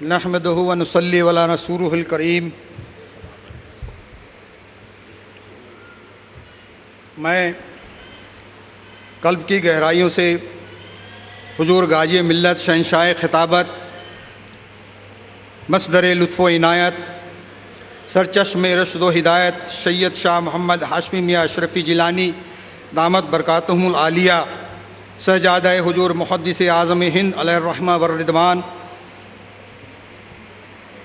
नहमदुहु व नुसल्ली अला रसूलिहिल करीम। मैं कल्ब की गहराइयों से हुजूर गाजी मिल्लत शहंशाह खिताबत मसदर लुत्फ़ इनायत सरचश्मे रशद हिदायत सैयद शाह मोहम्मद हाशमी मियाँ अशरफ़ी जिलानी दामत बरकातहुमुल आलिया शहजादा हुजूर मुहद्दिस आज़म हिंद अलैहिर्रहमा व रिदवान,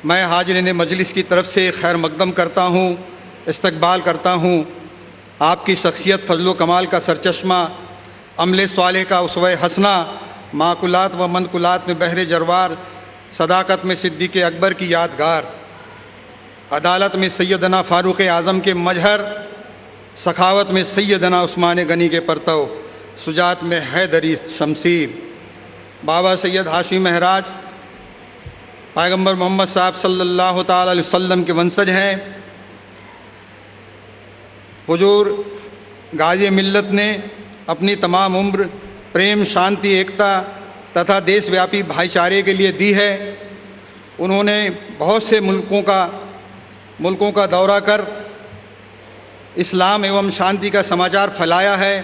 मैं हाज़िरीन मजलिस की तरफ से खैर मकदम करता हूँ, इस्तकबाल करता हूँ। आपकी शख्सियत फ़ज़्ल कमाल का सरचश्मा, अमले स्वालेह का उसवा हसना, माकुलात व मनकुलात में बहरे जरवार, सदाकत में सिद्दीक़ अकबर की यादगार, अदालत में सैयदना फ़ारूक़ आज़म के मजहर, सखावत में सैयदना उस्मान गनी के परतव, सुजात में हैदरी शमसीर, बाबा सैयद हाशिमी महराज पैगम्बर मोहम्मद साहब सल्लल्लाहु ताला अलैहि वसल्लम के वंशज हैं। हुजूर गाज़ी मिल्लत ने अपनी तमाम उम्र प्रेम, शांति, एकता तथा देशव्यापी भाईचारे के लिए दी है। उन्होंने बहुत से मुल्कों का दौरा कर इस्लाम एवं शांति का समाचार फैलाया है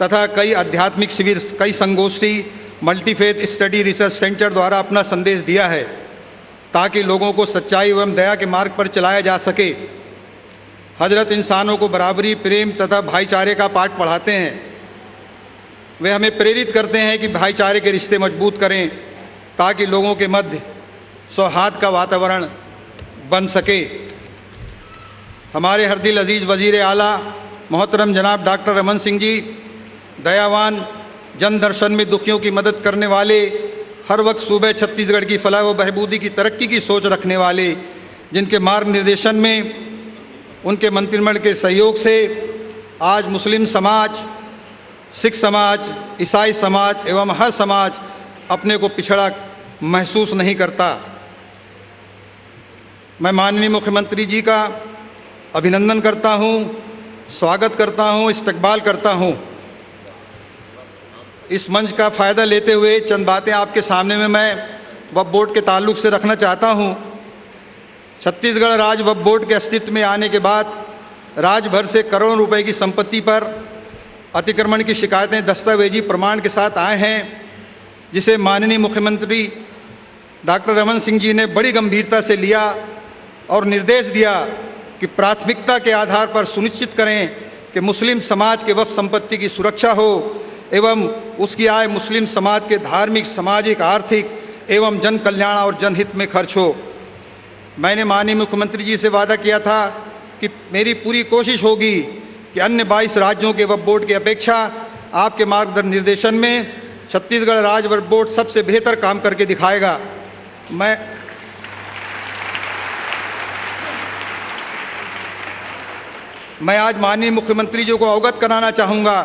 तथा कई आध्यात्मिक शिविर, कई संगोष्ठी, मल्टीफेथ स्टडी रिसर्च सेंटर द्वारा अपना संदेश दिया है ताकि लोगों को सच्चाई एवं दया के मार्ग पर चलाया जा सके। हजरत इंसानों को बराबरी, प्रेम तथा भाईचारे का पाठ पढ़ाते हैं। वे हमें प्रेरित करते हैं कि भाईचारे के रिश्ते मजबूत करें ताकि लोगों के मध्य सौहार्द का वातावरण बन सके। हमारे हर दिल अजीज़ वज़ीर आला मोहतरम जनाब डॉक्टर रमन सिंह जी, दयावान, जन दर्शन में दुखियों की मदद करने वाले, हर वक्त सूबे छत्तीसगढ़ की फलाह व बहबूदी की तरक्की की सोच रखने वाले, जिनके मार्ग निर्देशन में उनके मंत्रिमंडल के सहयोग से आज मुस्लिम समाज, सिख समाज, ईसाई समाज एवं हर समाज अपने को पिछड़ा महसूस नहीं करता। मैं माननीय मुख्यमंत्री जी का अभिनंदन करता हूँ, स्वागत करता हूँ, इस्तकबाल करता हूँ। इस मंच का फ़ायदा लेते हुए चंद बातें आपके सामने में मैं वक्फ बोर्ड के ताल्लुक़ से रखना चाहता हूँ। छत्तीसगढ़ राज्य वक्फ बोर्ड के अस्तित्व में आने के बाद राज्य भर से करोड़ों रुपए की संपत्ति पर अतिक्रमण की शिकायतें दस्तावेजी प्रमाण के साथ आए हैं, जिसे माननीय मुख्यमंत्री डॉक्टर रमन सिंह जी ने बड़ी गंभीरता से लिया और निर्देश दिया कि प्राथमिकता के आधार पर सुनिश्चित करें कि मुस्लिम समाज के वक्फ संपत्ति की सुरक्षा हो एवं उसकी आय मुस्लिम समाज के धार्मिक, सामाजिक, आर्थिक एवं जन कल्याण और जनहित में खर्च हो। मैंने माननीय मुख्यमंत्री जी से वादा किया था कि मेरी पूरी कोशिश होगी कि अन्य 22 राज्यों के वक्फ बोर्ड की अपेक्षा आपके मार्गदर्शन निर्देशन में छत्तीसगढ़ राज्य वक्फ बोर्ड सबसे बेहतर काम करके दिखाएगा। मैं आज माननीय मुख्यमंत्री जी को अवगत कराना चाहूँगा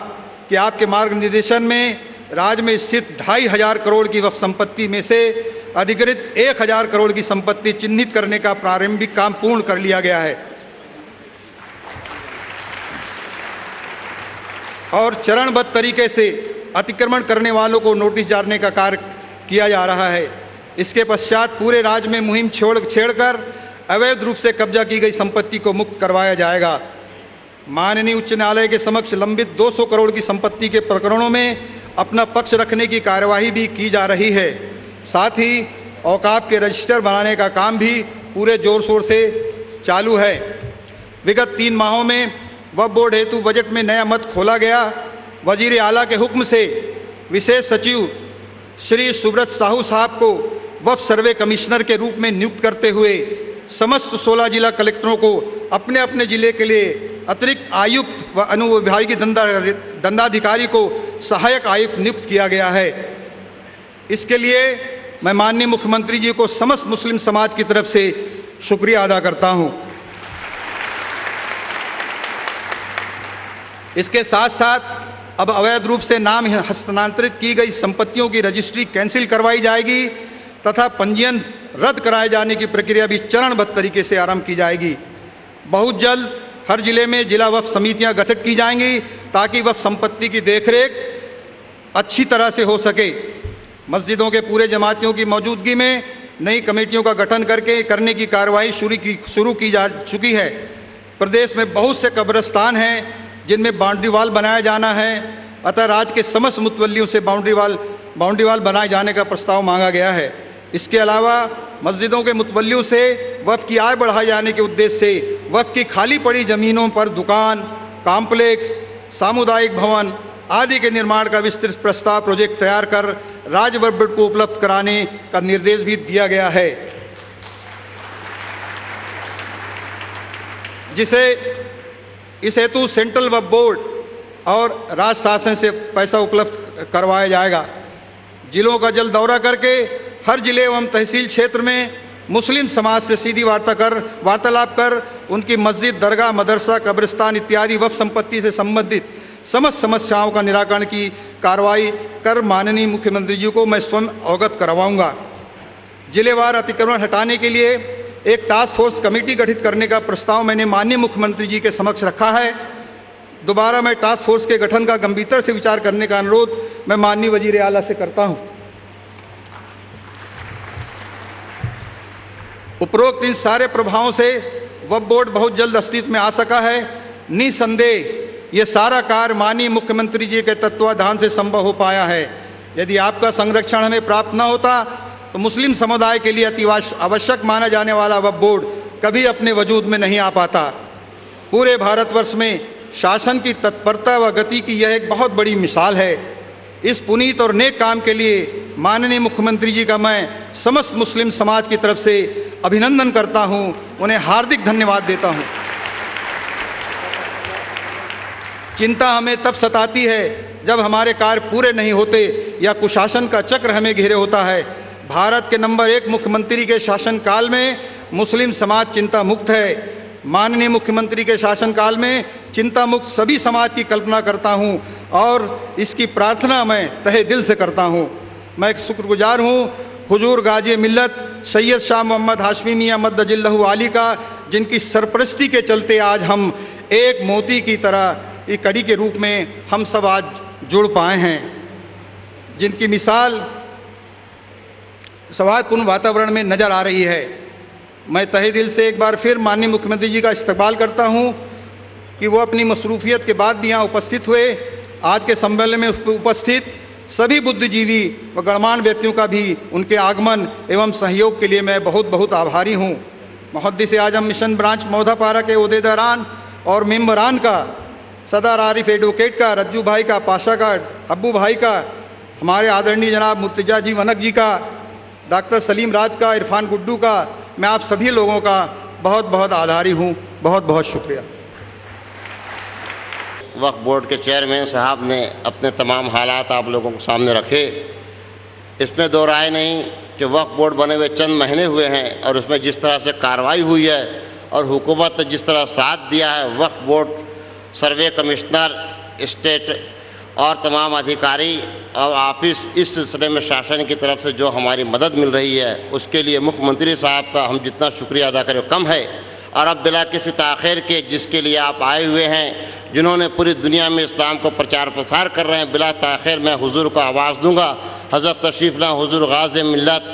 कि आपके मार्ग निर्देशन में राज्य में स्थित 2,500 करोड़ की वक्फ संपत्ति में से अधिकृत 1,000 करोड़ की संपत्ति चिन्हित करने का प्रारंभिक काम पूर्ण कर लिया गया है और चरणबद्ध तरीके से अतिक्रमण करने वालों को नोटिस जारी का कार्य किया जा रहा है। इसके पश्चात पूरे राज्य में मुहिम छेड़कर अवैध रूप से कब्जा की गई संपत्ति को मुक्त करवाया जाएगा। माननीय उच्च न्यायालय के समक्ष लंबित 200 करोड़ की संपत्ति के प्रकरणों में अपना पक्ष रखने की कार्यवाही भी की जा रही है। साथ ही औकाफ के रजिस्टर बनाने का काम भी पूरे जोर शोर से चालू है। विगत 3 माहों में वक्फ बोर्ड हेतु बजट में नया मद खोला गया। वजीर आला के हुक्म से विशेष सचिव श्री सुब्रत साहू साहब को वक्फ सर्वे कमिश्नर के रूप में नियुक्त करते हुए समस्त 16 जिला कलेक्टरों को अपने अपने जिले के लिए अतिरिक्त आयुक्त व अनुविभागीय दंडाधिकारी को सहायक आयुक्त नियुक्त किया गया है। इसके लिए मैं माननीय मुख्यमंत्री जी को समस्त मुस्लिम समाज की तरफ से शुक्रिया अदा करता हूं। इसके साथ साथ अब अवैध रूप से नाम हस्तांतरित की गई संपत्तियों की रजिस्ट्री कैंसिल करवाई जाएगी तथा पंजीयन रद्द कराए जाने की प्रक्रिया भी चरणबद्ध तरीके से आरंभ की जाएगी। बहुत जल्द हर जिले में जिला वक्फ समितियां गठित की जाएंगी ताकि वक्फ संपत्ति की देखरेख अच्छी तरह से हो सके। मस्जिदों के पूरे जमातियों की मौजूदगी में नई कमेटियों का गठन करने की कार्रवाई शुरू की जा चुकी है। प्रदेश में बहुत से कब्रिस्तान हैं जिनमें बाउंड्री वाल बनाया जाना है, अतः राज्य के समस्त मुतवल्लियों से बाउंड्री वाल बनाए जाने का प्रस्ताव मांगा गया है। इसके अलावा मस्जिदों के मुतवल्लियों से वक्फ की आय बढ़ाए जाने के उद्देश्य से वक्फ की खाली पड़ी ज़मीनों पर दुकान, कॉम्प्लेक्स, सामुदायिक भवन आदि के निर्माण का विस्तृत प्रस्ताव प्रोजेक्ट तैयार कर राज्य बजट को उपलब्ध कराने का निर्देश भी दिया गया है, जिसे इस हेतु सेंट्रल वक्फ बोर्ड और राज्य शासन से पैसा उपलब्ध करवाया जाएगा। जिलों का जल्द दौरा करके हर जिले एवं तहसील क्षेत्र में मुस्लिम समाज से सीधी वार्तालाप कर उनकी मस्जिद, दरगाह, मदरसा, कब्रिस्तान इत्यादि वक्फ संपत्ति से संबंधित समस्त समस्याओं का निराकरण की कार्रवाई कर माननीय मुख्यमंत्री जी को मैं स्वयं अवगत करवाऊंगा। जिलेवार अतिक्रमण हटाने के लिए एक टास्क फोर्स कमेटी गठित करने का प्रस्ताव मैंने माननीय मुख्यमंत्री जी के समक्ष रखा है। दोबारा मैं टास्क फोर्स के गठन का गंभीरता से विचार करने का अनुरोध मैं माननीय वजीर आला से करता हूं। उपरोक्त इन सारे प्रभावों से वक्फ बोर्ड बहुत जल्द अस्तित्व में आ सका है। निसंदेह ये सारा कार्य माननीय मुख्यमंत्री जी के तत्वाधान से संभव हो पाया है। यदि आपका संरक्षण हमें प्राप्त न होता तो मुस्लिम समुदाय के लिए अति आवश्यक माना जाने वाला वक्फ बोर्ड कभी अपने वजूद में नहीं आ पाता। पूरे भारतवर्ष में शासन की तत्परता व गति की यह एक बहुत बड़ी मिसाल है। इस पुनीत और नेक काम के लिए माननीय मुख्यमंत्री जी का मैं समस्त मुस्लिम समाज की तरफ से अभिनंदन करता हूं, उन्हें हार्दिक धन्यवाद देता हूं। चिंता हमें तब सताती है जब हमारे कार्य पूरे नहीं होते या कुशासन का चक्र हमें घेरे होता है। भारत के नंबर 1 मुख्यमंत्री के शासनकाल में मुस्लिम समाज चिंता मुक्त है। माननीय मुख्यमंत्री के शासनकाल में चिंता मुक्त सभी समाज की कल्पना करता हूं और इसकी प्रार्थना मैं तहे दिल से करता हूं। मैं एक शुक्रगुजार हूं हुजूर गाजी मिल्लत सैयद शाह मोहम्मद हाशमी मियां मद्दजिल्लहु आली का, जिनकी सरपरस्ती के चलते आज हम एक मोती की तरह एक कड़ी के रूप में हम सब आज जुड़ पाए हैं, जिनकी मिसाल सौहार्दपूर्ण वातावरण में नज़र आ रही है। मैं तहे दिल से एक बार फिर माननीय मुख्यमंत्री जी का इस्तकबाल करता हूं कि वो अपनी मसरूफियत के बाद भी यहाँ उपस्थित हुए। आज के सम्मेलन में उपस्थित सभी बुद्धिजीवी व गणमान्य व्यक्तियों का भी उनके आगमन एवं सहयोग के लिए मैं बहुत बहुत आभारी हूँ। मुहद्दिस आजम मिशन ब्रांच मौधापारा के ओहदेदारान और मेम्बरान का, सदर आरिफ एडवोकेट का, रज्जू भाई का, पाशा का, अब्बू भाई का, हमारे आदरणीय जनाब मुर्तजा जी वनक जी का, डॉक्टर सलीम राज का, इरफान गुड्डू का, मैं आप सभी लोगों का बहुत बहुत आभारी हूँ। बहुत बहुत शुक्रिया। वक्फ बोर्ड के चेयरमैन साहब ने अपने तमाम हालात आप लोगों के सामने रखे। इसमें दो राय नहीं कि वक्फ बोर्ड बने हुए चंद महीने हुए हैं और उसमें जिस तरह से कार्रवाई हुई है और हुकूमत ने जिस तरह साथ दिया है, वक्फ बोर्ड, सर्वे कमिश्नर, स्टेट और तमाम अधिकारी और ऑफिस, इस सिलसिले में शासन की तरफ से जो हमारी मदद मिल रही है उसके लिए मुख्यमंत्री साहब का हम जितना शुक्रिया अदा करें कम है। और अब बिला किसी ताख़ीर के जिसके लिए आप आए हुए हैं, जिन्होंने पूरी दुनिया में इस्लाम को प्रचार प्रसार कर रहे हैं, बिला ताख़ीर मैं हुजूर को आवाज़ दूंगा। हज़रत तशरीफ़ ला हुजूर गाज़ी मिल्लत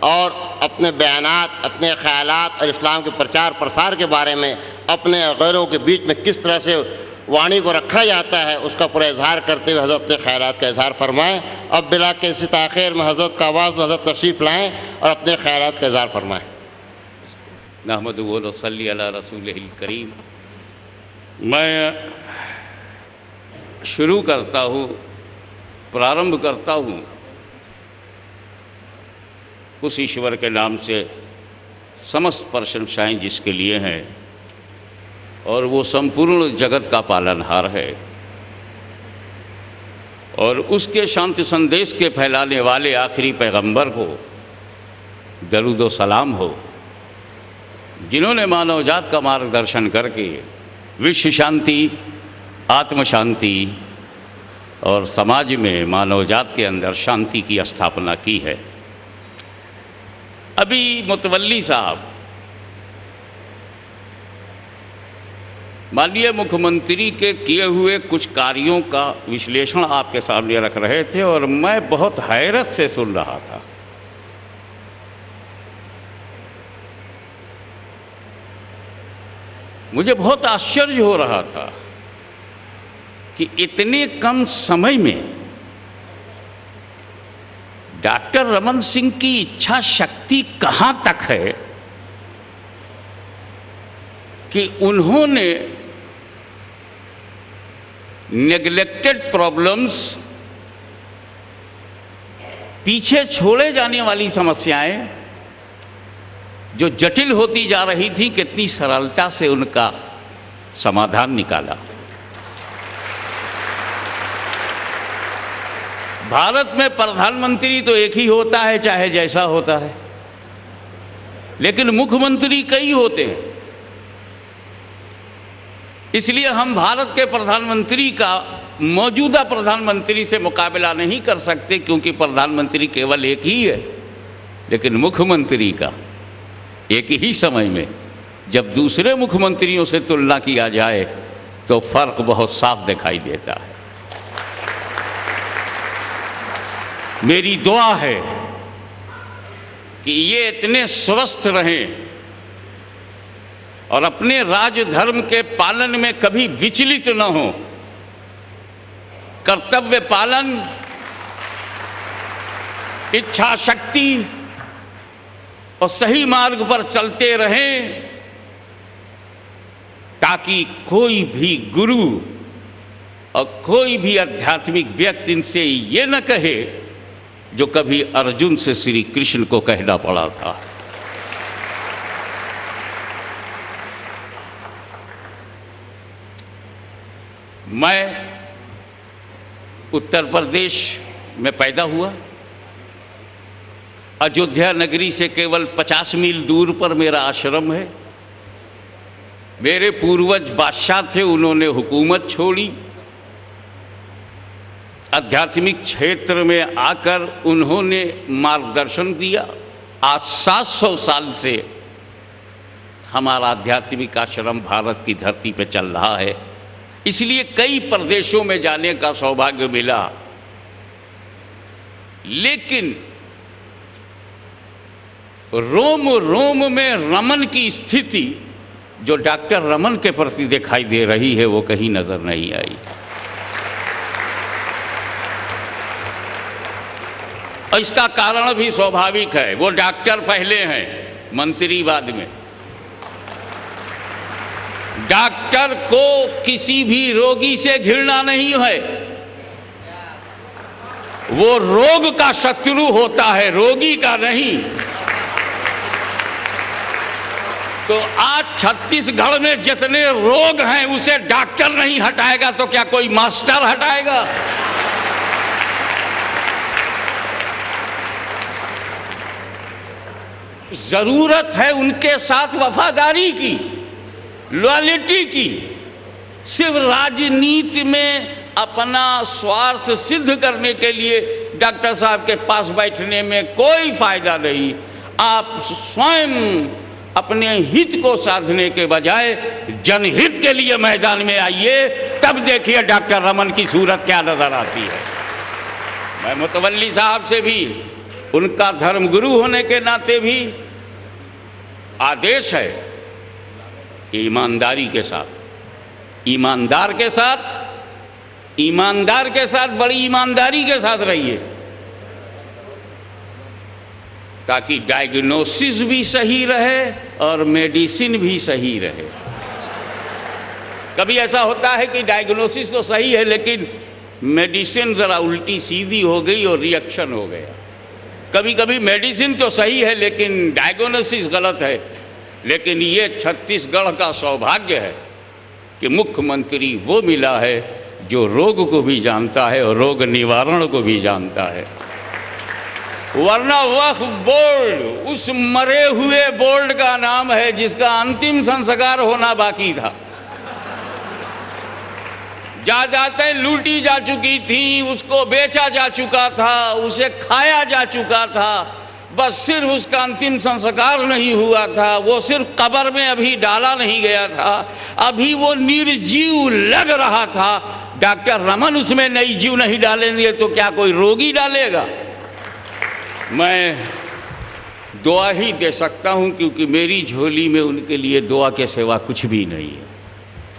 और अपने बयानात, अपने ख़यालात और इस्लाम के प्रचार प्रसार के बारे में अपने गैरों के बीच में किस तरह से वाणी को रखा जाता है उसका पूरा इजहार करते हुए हज़रत के ख़यालात का इजहार फरमाएँ। अब बिला किसी ताख़ीर में हज़रत का आवाज़ हज़रत तशरीफ़ लाएँ और अपने ख़यालात का इजहार फरमाएँ। नहमदुहु व नसल्ली अला रसूलिहिल करीम। मैं शुरू करता हूँ, प्रारंभ करता हूँ उस ईश्वर के नाम से समस्त प्रशंसाएँ जिसके लिए हैं और वो संपूर्ण जगत का पालनहार है और उसके शांति संदेश के फैलाने वाले आखिरी पैगंबर को दरूद व सलाम हो, जिन्होंने मानव जात का मार्गदर्शन करके विश्व शांति, आत्म शांति और समाज में मानव जात के अंदर शांति की स्थापना की है। अभी मुतवल्ली साहब माननीय मुख्यमंत्री के किए हुए कुछ कार्यों का विश्लेषण आपके सामने रख रहे थे और मैं बहुत हैरत से सुन रहा था। मुझे बहुत आश्चर्य हो रहा था कि इतने कम समय में डॉक्टर रमन सिंह की इच्छा शक्ति कहाँ तक है कि उन्होंने नेग्लेक्टेड प्रॉब्लम्स, पीछे छोड़े जाने वाली समस्याएं जो जटिल होती जा रही थी, कितनी सरलता से उनका समाधान निकाला। भारत में प्रधानमंत्री तो एक ही होता है, चाहे जैसा होता है, लेकिन मुख्यमंत्री कई होते हैं। इसलिए हम भारत के प्रधानमंत्री का मौजूदा प्रधानमंत्री से मुकाबला नहीं कर सकते, क्योंकि प्रधानमंत्री केवल एक ही है। लेकिन मुख्यमंत्री का एक ही समय में जब दूसरे मुख्यमंत्रियों से तुलना किया जाए तो फर्क बहुत साफ दिखाई देता है। मेरी दुआ है कि ये इतने स्वस्थ रहें और अपने राजधर्म के पालन में कभी विचलित न हो, कर्तव्य पालन, इच्छा शक्ति और सही मार्ग पर चलते रहें, ताकि कोई भी गुरु और कोई भी आध्यात्मिक व्यक्ति इनसे ये न कहे जो कभी अर्जुन से श्री कृष्ण को कहना पड़ा था। मैं उत्तर प्रदेश में पैदा हुआ। अयोध्या नगरी से केवल 50 मील दूर पर मेरा आश्रम है। मेरे पूर्वज बादशाह थे, उन्होंने हुकूमत छोड़ी, आध्यात्मिक क्षेत्र में आकर उन्होंने मार्गदर्शन दिया। आज 700 साल से हमारा आध्यात्मिक आश्रम भारत की धरती पर चल रहा है। इसलिए कई प्रदेशों में जाने का सौभाग्य मिला, लेकिन रोम रोम में रमन की स्थिति जो डॉक्टर रमन के प्रति दिखाई दे रही है वो कहीं नजर नहीं आई। और इसका कारण भी स्वाभाविक है, वो डॉक्टर पहले हैं, मंत्री बाद में। डॉक्टर को किसी भी रोगी से घृणा नहीं है, वो रोग का शत्रु होता है, रोगी का नहीं। तो आज छत्तीसगढ़ में जितने रोग हैं उसे डॉक्टर नहीं हटाएगा तो क्या कोई मास्टर हटाएगा? जरूरत है उनके साथ वफादारी की, लॉयल्टी की। सिर्फ राजनीति में अपना स्वार्थ सिद्ध करने के लिए डॉक्टर साहब के पास बैठने में कोई फायदा नहीं। आप स्वयं अपने हित को साधने के बजाय जनहित के लिए मैदान में आइए, तब देखिए डॉक्टर रमन की सूरत क्या नजर आती है। मैं मुतवल्ली साहब से भी उनका धर्मगुरु होने के नाते भी आदेश है कि ईमानदारी के साथ, ईमानदार के साथ बड़ी ईमानदारी के साथ रहिए, ताकि डायग्नोसिस भी सही रहे और मेडिसिन भी सही रहे। कभी ऐसा होता है कि डायग्नोसिस तो सही है लेकिन मेडिसिन ज़रा उल्टी सीधी हो गई और रिएक्शन हो गया। कभी कभी मेडिसिन तो सही है लेकिन डायग्नोसिस गलत है। लेकिन ये छत्तीसगढ़ का सौभाग्य है कि मुख्यमंत्री वो मिला है जो रोग को भी जानता है और रोग निवारण को भी जानता है। वरना वक्फ बोर्ड उस मरे हुए बोर्ड का नाम है जिसका अंतिम संस्कार होना बाकी था। जायदादें लूटी जा चुकी थी, उसको बेचा जा चुका था, उसे खाया जा चुका था, बस सिर्फ उसका अंतिम संस्कार नहीं हुआ था, वो सिर्फ कब्र में अभी डाला नहीं गया था, अभी वो निर्जीव लग रहा था। डॉक्टर रमन उसमें नई जीव नहीं डालेंगे तो क्या कोई रोगी डालेगा? मैं दुआ ही दे सकता हूँ, क्योंकि मेरी झोली में उनके लिए दुआ के सिवा कुछ भी नहीं है।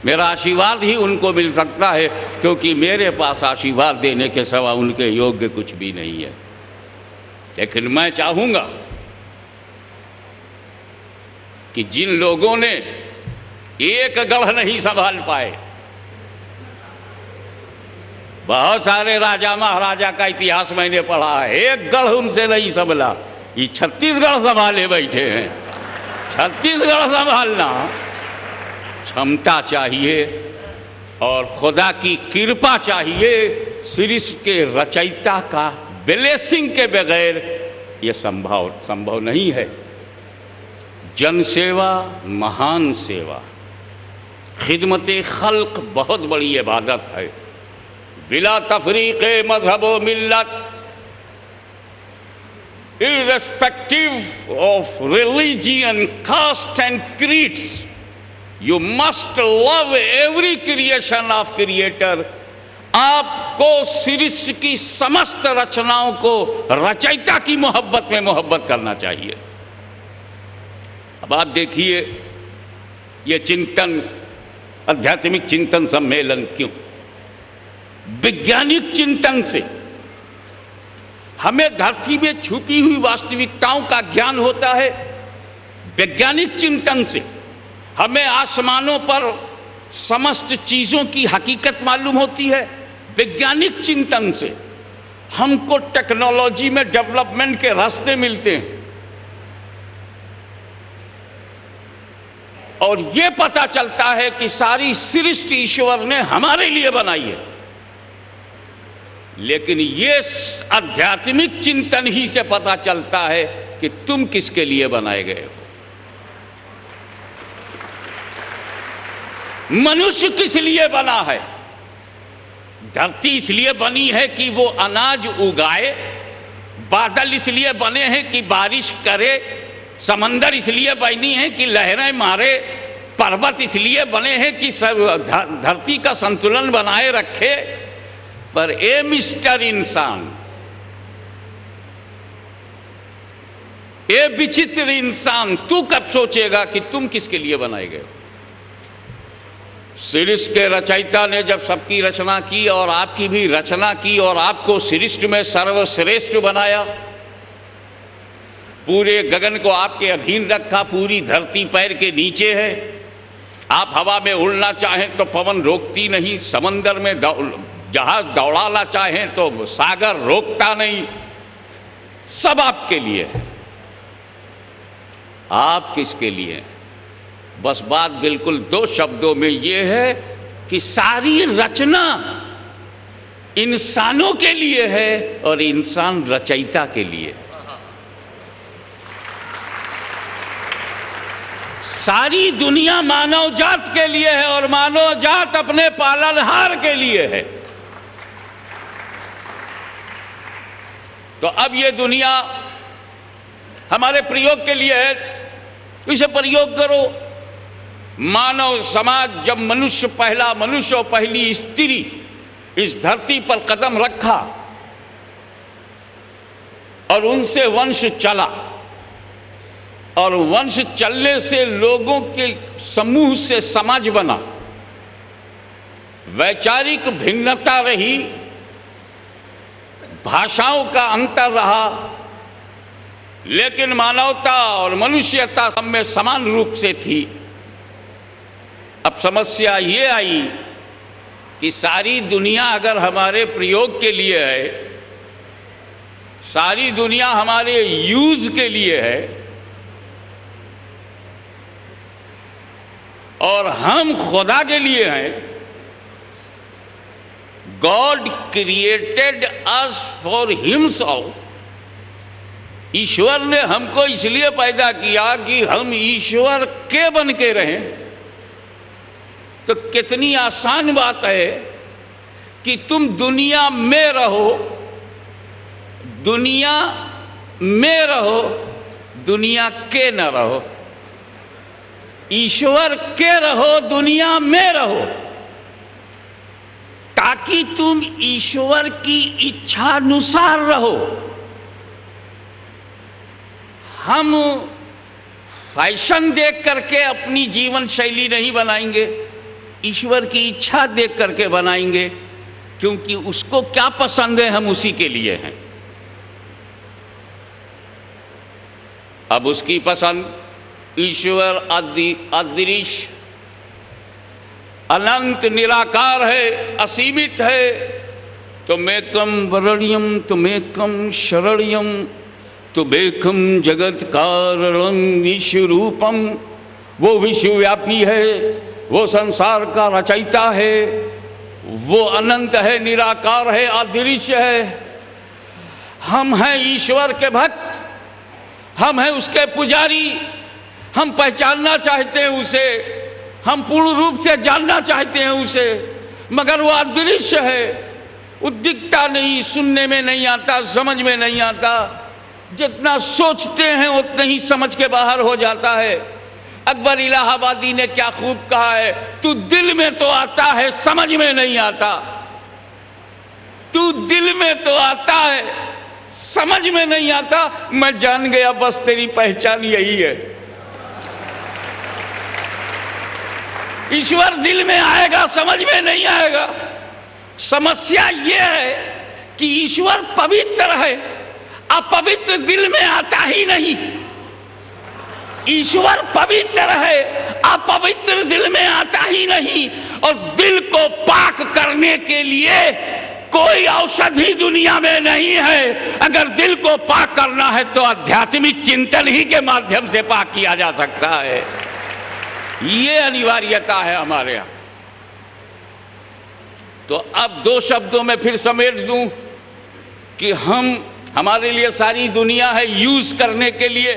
मेरा आशीर्वाद ही उनको मिल सकता है, क्योंकि मेरे पास आशीर्वाद देने के सिवा उनके योग्य कुछ भी नहीं है। लेकिन मैं चाहूँगा कि जिन लोगों ने एक गढ़ नहीं संभाल पाए, बहुत सारे राजा महाराजा का इतिहास मैंने पढ़ा है, एक गढ़ उनसे नहीं संभला, ये छत्तीसगढ़ संभाले बैठे हैं। छत्तीसगढ़ संभालना क्षमता चाहिए और खुदा की कृपा चाहिए। सृष्टि के रचयिता का ब्लेसिंग के बगैर ये संभव नहीं है। जन सेवा महान सेवा, खिदमत खल्क बहुत बड़ी इबादत है। बिला तफरीक मजहब व मिल्लत, irrespective of religion, caste and creeds, you must love every creation of creator। आपको सृष्टि की समस्त रचनाओं को रचयिता की मोहब्बत में मोहब्बत करना चाहिए। अब आप देखिए, ये चिंतन, आध्यात्मिक चिंतन सम्मेलन क्यों? वैज्ञानिक चिंतन से हमें धरती में छुपी हुई वास्तविकताओं का ज्ञान होता है। वैज्ञानिक चिंतन से हमें आसमानों पर समस्त चीज़ों की हकीकत मालूम होती है। वैज्ञानिक चिंतन से हमको टेक्नोलॉजी में डेवलपमेंट के रास्ते मिलते हैं और ये पता चलता है कि सारी सृष्टि ईश्वर ने हमारे लिए बनाई है। लेकिन ये आध्यात्मिक चिंतन ही से पता चलता है कि तुम किसके लिए बनाए गए हो। मनुष्य किस लिए बना है? धरती इसलिए बनी है कि वो अनाज उगाए, बादल इसलिए बने हैं कि बारिश करे, समंदर इसलिए बनी है कि लहरें मारे, पर्वत इसलिए बने हैं कि धरती का संतुलन बनाए रखे। पर ए मिस्टर इंसान, ए विचित्र इंसान, तू कब सोचेगा कि तुम किसके लिए बनाए गए हो? सृष्टि के रचयिता ने जब सबकी रचना की और आपकी भी रचना की और आपको सृष्टि में सर्वश्रेष्ठ बनाया, पूरे गगन को आपके अधीन रखा, पूरी धरती पैर के नीचे है। आप हवा में उड़ना चाहें तो पवन रोकती नहीं, समंदर में जहाज दौड़ाना चाहें तो सागर रोकता नहीं। सब आपके लिए है। आप किसके लिए? बस बात बिल्कुल दो शब्दों में ये है कि सारी रचना इंसानों के लिए है और इंसान रचयिता के लिए। सारी दुनिया मानव जात के लिए है और मानव जात अपने पालनहार के लिए है। तो अब ये दुनिया हमारे प्रयोग के लिए है, इसे प्रयोग करो। मानव समाज, जब मनुष्य, पहला मनुष्य और पहली स्त्री इस धरती पर कदम रखा और उनसे वंश चला और वंश चलने से लोगों के समूह से समाज बना, वैचारिक भिन्नता रही, भाषाओं का अंतर रहा, लेकिन मानवता और मनुष्यता सब में समान रूप से थी। अब समस्या ये आई कि सारी दुनिया अगर हमारे प्रयोग के लिए है, सारी दुनिया हमारे यूज के लिए है और हम खुदा के लिए हैं। God created us for himself. ईश्वर ने हमको इसलिए पैदा किया कि हम ईश्वर के बन के रहें। तो कितनी आसान बात है कि तुम दुनिया में रहो, दुनिया में रहो, दुनिया के न रहो। ईश्वर के रहो, दुनिया में रहो, ताकि तुम ईश्वर की इच्छानुसार रहो। हम फैशन देख करके अपनी जीवन शैली नहीं बनाएंगे, ईश्वर की इच्छा देख करके बनाएंगे, क्योंकि उसको क्या पसंद है हम उसी के लिए हैं। अब उसकी पसंद ईश्वर अदृश्य अनंत निराकार है, असीमित है। तुमेकम वरण्यम तुमेकम शरण्यम तुमेकम जगत कारणम विश्वरूपम। वो विश्वव्यापी है, वो संसार का रचयिता है, वो अनंत है, निराकार है, अदृश्य है। हम हैं ईश्वर के भक्त, हम हैं उसके पुजारी। हम पहचानना चाहते हैं उसे, हम पूर्ण रूप से जानना चाहते हैं उसे, मगर वो अदृश्य है, वो दिखता नहीं, सुनने में नहीं आता, समझ में नहीं आता। जितना सोचते हैं उतना ही समझ के बाहर हो जाता है। अकबर इलाहाबादी ने क्या खूब कहा है, तू दिल में तो आता है समझ में नहीं आता, तू दिल में तो आता है समझ में नहीं आता। मैं जान गया बस तेरी पहचान यही है। ईश्वर दिल में आएगा समझ में नहीं आएगा। समस्या यह है कि ईश्वर पवित्र है, अपवित्र दिल में आता ही नहीं। ईश्वर पवित्र है, अपवित्र दिल में आता ही नहीं। और दिल को पाक करने के लिए कोई औषधि दुनिया में नहीं है। अगर दिल को पाक करना है तो आध्यात्मिक चिंतन ही के माध्यम से पाक किया जा सकता है। ये अनिवार्यता है हमारे यहाँ। तो अब दो शब्दों में फिर समेट दूं कि हमारे लिए सारी दुनिया है यूज करने के लिए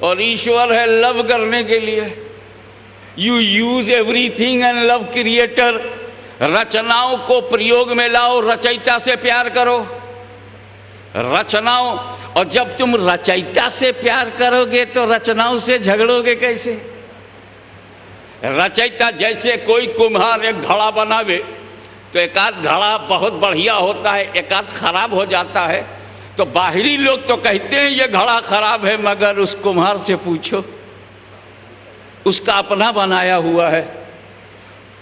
और ईश्वर है लव करने के लिए। You use everything and love creator. रचनाओं को प्रयोग में लाओ, रचयिता से प्यार करो। रचनाओं, और जब तुम रचयिता से प्यार करोगे तो रचनाओं से झगड़ोगे कैसे? रचयिता, जैसे कोई कुम्हार एक घड़ा बनावे तो एक आध घड़ा बहुत बढ़िया होता है, एक आध खराब हो जाता है, तो बाहरी लोग तो कहते हैं ये घड़ा खराब है, मगर उस कुम्हार से पूछो, उसका अपना बनाया हुआ है।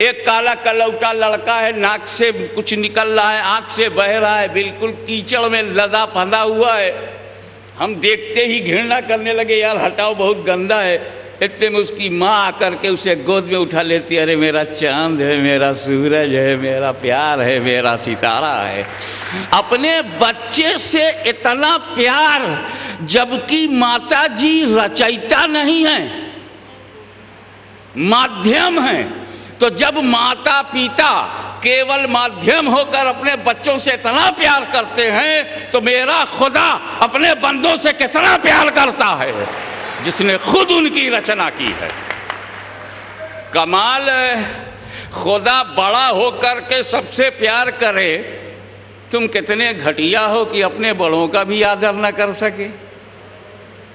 एक काला कलौटा लड़का है, नाक से कुछ निकल रहा है, आंख से बह रहा है, बिल्कुल कीचड़ में लदा फंदा हुआ है। हम देखते ही घृणा करने लगे, यार हटाओ बहुत गंदा है। इतने में उसकी माँ आकर के उसे गोद में उठा लेती है, अरे मेरा चांद है, मेरा सूरज है, मेरा प्यार है, मेरा सितारा है। अपने बच्चे से इतना प्यार, जबकि माता जी रचयिता नहीं है, माध्यम है। तो जब माता पिता केवल माध्यम होकर अपने बच्चों से इतना प्यार करते हैं, तो मेरा खुदा अपने बंदों से कितना प्यार करता है, जिसने खुद उनकी रचना की है। कमाल है, खुदा बड़ा होकर के सबसे प्यार करे। तुम कितने घटिया हो कि अपने बड़ों का भी आदर न कर सके।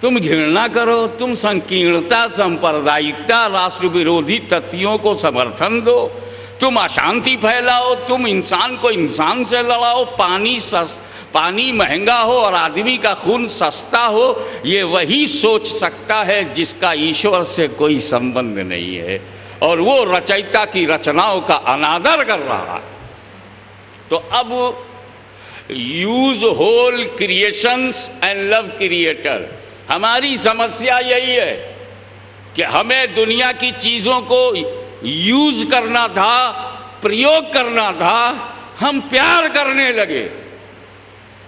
तुम घृणा करो, तुम संकीर्णता, सांप्रदायिकता, राष्ट्र विरोधी तत्वों को समर्थन दो, तुम अशांति फैलाओ, तुम इंसान को इंसान से लड़ाओ, पानी महंगा हो और आदमी का खून सस्ता हो। ये वही सोच सकता है जिसका ईश्वर से कोई संबंध नहीं है और वो रचयिता की रचनाओं का अनादर कर रहा है। तो अब use whole creations and love creator. हमारी समस्या यही है कि हमें दुनिया की चीज़ों को यूज करना था, प्रयोग करना था, हम प्यार करने लगे।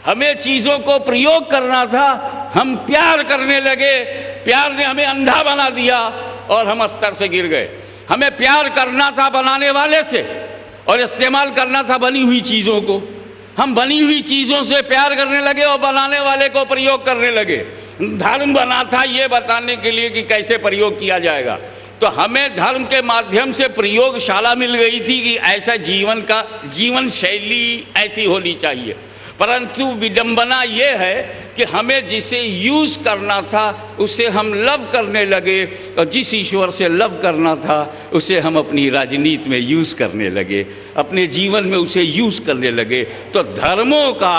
हमें चीज़ों को प्रयोग करना था, हम प्यार करने लगे। प्यार ने हमें अंधा बना दिया और हम स्तर से गिर गए। हमें प्यार करना था बनाने वाले से और इस्तेमाल करना था बनी हुई चीज़ों को। हम बनी हुई चीज़ों से प्यार करने लगे और बनाने वाले को प्रयोग करने लगे। धर्म बना था ये बताने के लिए कि कैसे प्रयोग किया जाएगा, तो हमें धर्म के माध्यम से प्रयोगशाला मिल गई थी कि ऐसा जीवन शैली ऐसी होनी चाहिए। परंतु विडंबना ये है कि हमें जिसे यूज़ करना था उसे हम लव करने लगे और जिस ईश्वर से लव करना था उसे हम अपनी राजनीति में यूज़ करने लगे, अपने जीवन में उसे यूज़ करने लगे। तो धर्मों का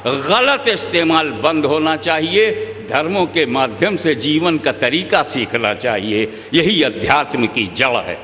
गलत इस्तेमाल बंद होना चाहिए। धर्मों के माध्यम से जीवन का तरीका सीखना चाहिए। यही अध्यात्म की जड़ है।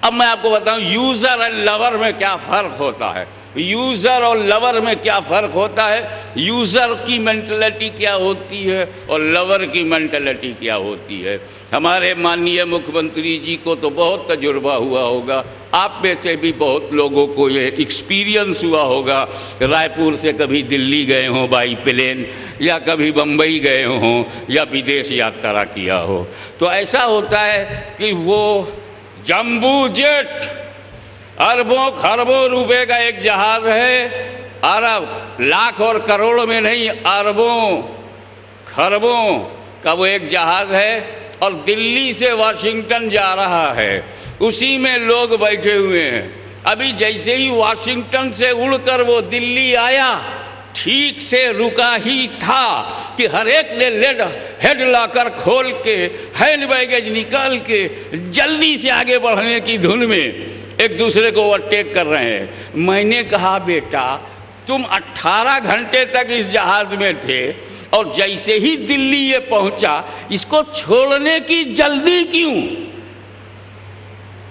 अब मैं आपको बताऊं यूज़र और लवर में क्या फ़र्क होता है। यूज़र और लवर में क्या फ़र्क होता है, यूज़र की मेंटलिटी क्या होती है और लवर की मेंटलिटी क्या होती है। हमारे माननीय मुख्यमंत्री जी को तो बहुत तजुर्बा हुआ होगा, आप में से भी बहुत लोगों को ये एक्सपीरियंस हुआ होगा। रायपुर से कभी दिल्ली गए हों बाई प्लेन, या कभी बम्बई गए हों, या विदेश यात्रा किया हो, तो ऐसा होता है कि वो जम्बू जेट अरबों खरबों रुपए का एक जहाज़ है, अरब लाख और करोड़ में नहीं, अरबों खरबों का वो एक जहाज़ है, और दिल्ली से वाशिंगटन जा रहा है, उसी में लोग बैठे हुए हैं। अभी जैसे ही वाशिंगटन से उड़कर वो दिल्ली आया, ठीक से रुका ही था कि हर एक ने हेड लॉकर खोल के हैंड बैगेज निकाल के जल्दी से आगे बढ़ने की धुन में एक दूसरे को ओवरटेक कर रहे हैं। मैंने कहा बेटा तुम 18 घंटे तक इस जहाज़ में थे और जैसे ही दिल्ली ये पहुंचा, इसको छोड़ने की जल्दी क्यों?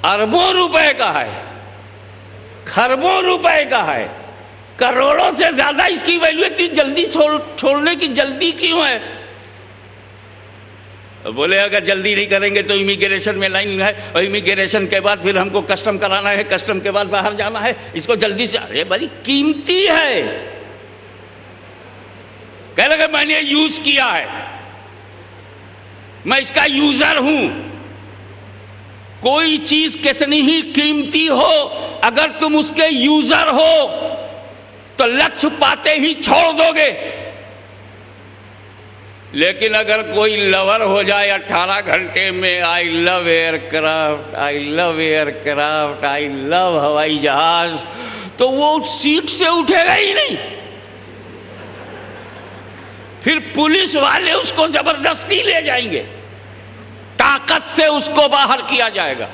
अरबों रुपए का है, खरबों रुपए का है, करोड़ों से ज़्यादा इसकी वैल्यू, इतनी जल्दी छोड़ने की जल्दी क्यों है? बोले अगर जल्दी नहीं करेंगे तो इमिग्रेशन में लाइन है, और इमिग्रेशन के बाद फिर हमको कस्टम कराना है, कस्टम के बाद बाहर जाना है, इसको जल्दी से। अरे बड़ी कीमती है, कह लगे मैंने यूज किया है, मैं इसका यूजर हूं। कोई चीज कितनी ही कीमती हो, अगर तुम उसके यूजर हो तो लक्ष्य पाते ही छोड़ दोगे। लेकिन अगर कोई लवर हो जाए 18 घंटे में, I love aircraft, I love aircraft, I love हवाई जहाज, तो वो सीट से उठेगा ही नहीं। फिर पुलिस वाले उसको जबरदस्ती ले जाएंगे, ताकत से उसको बाहर किया जाएगा।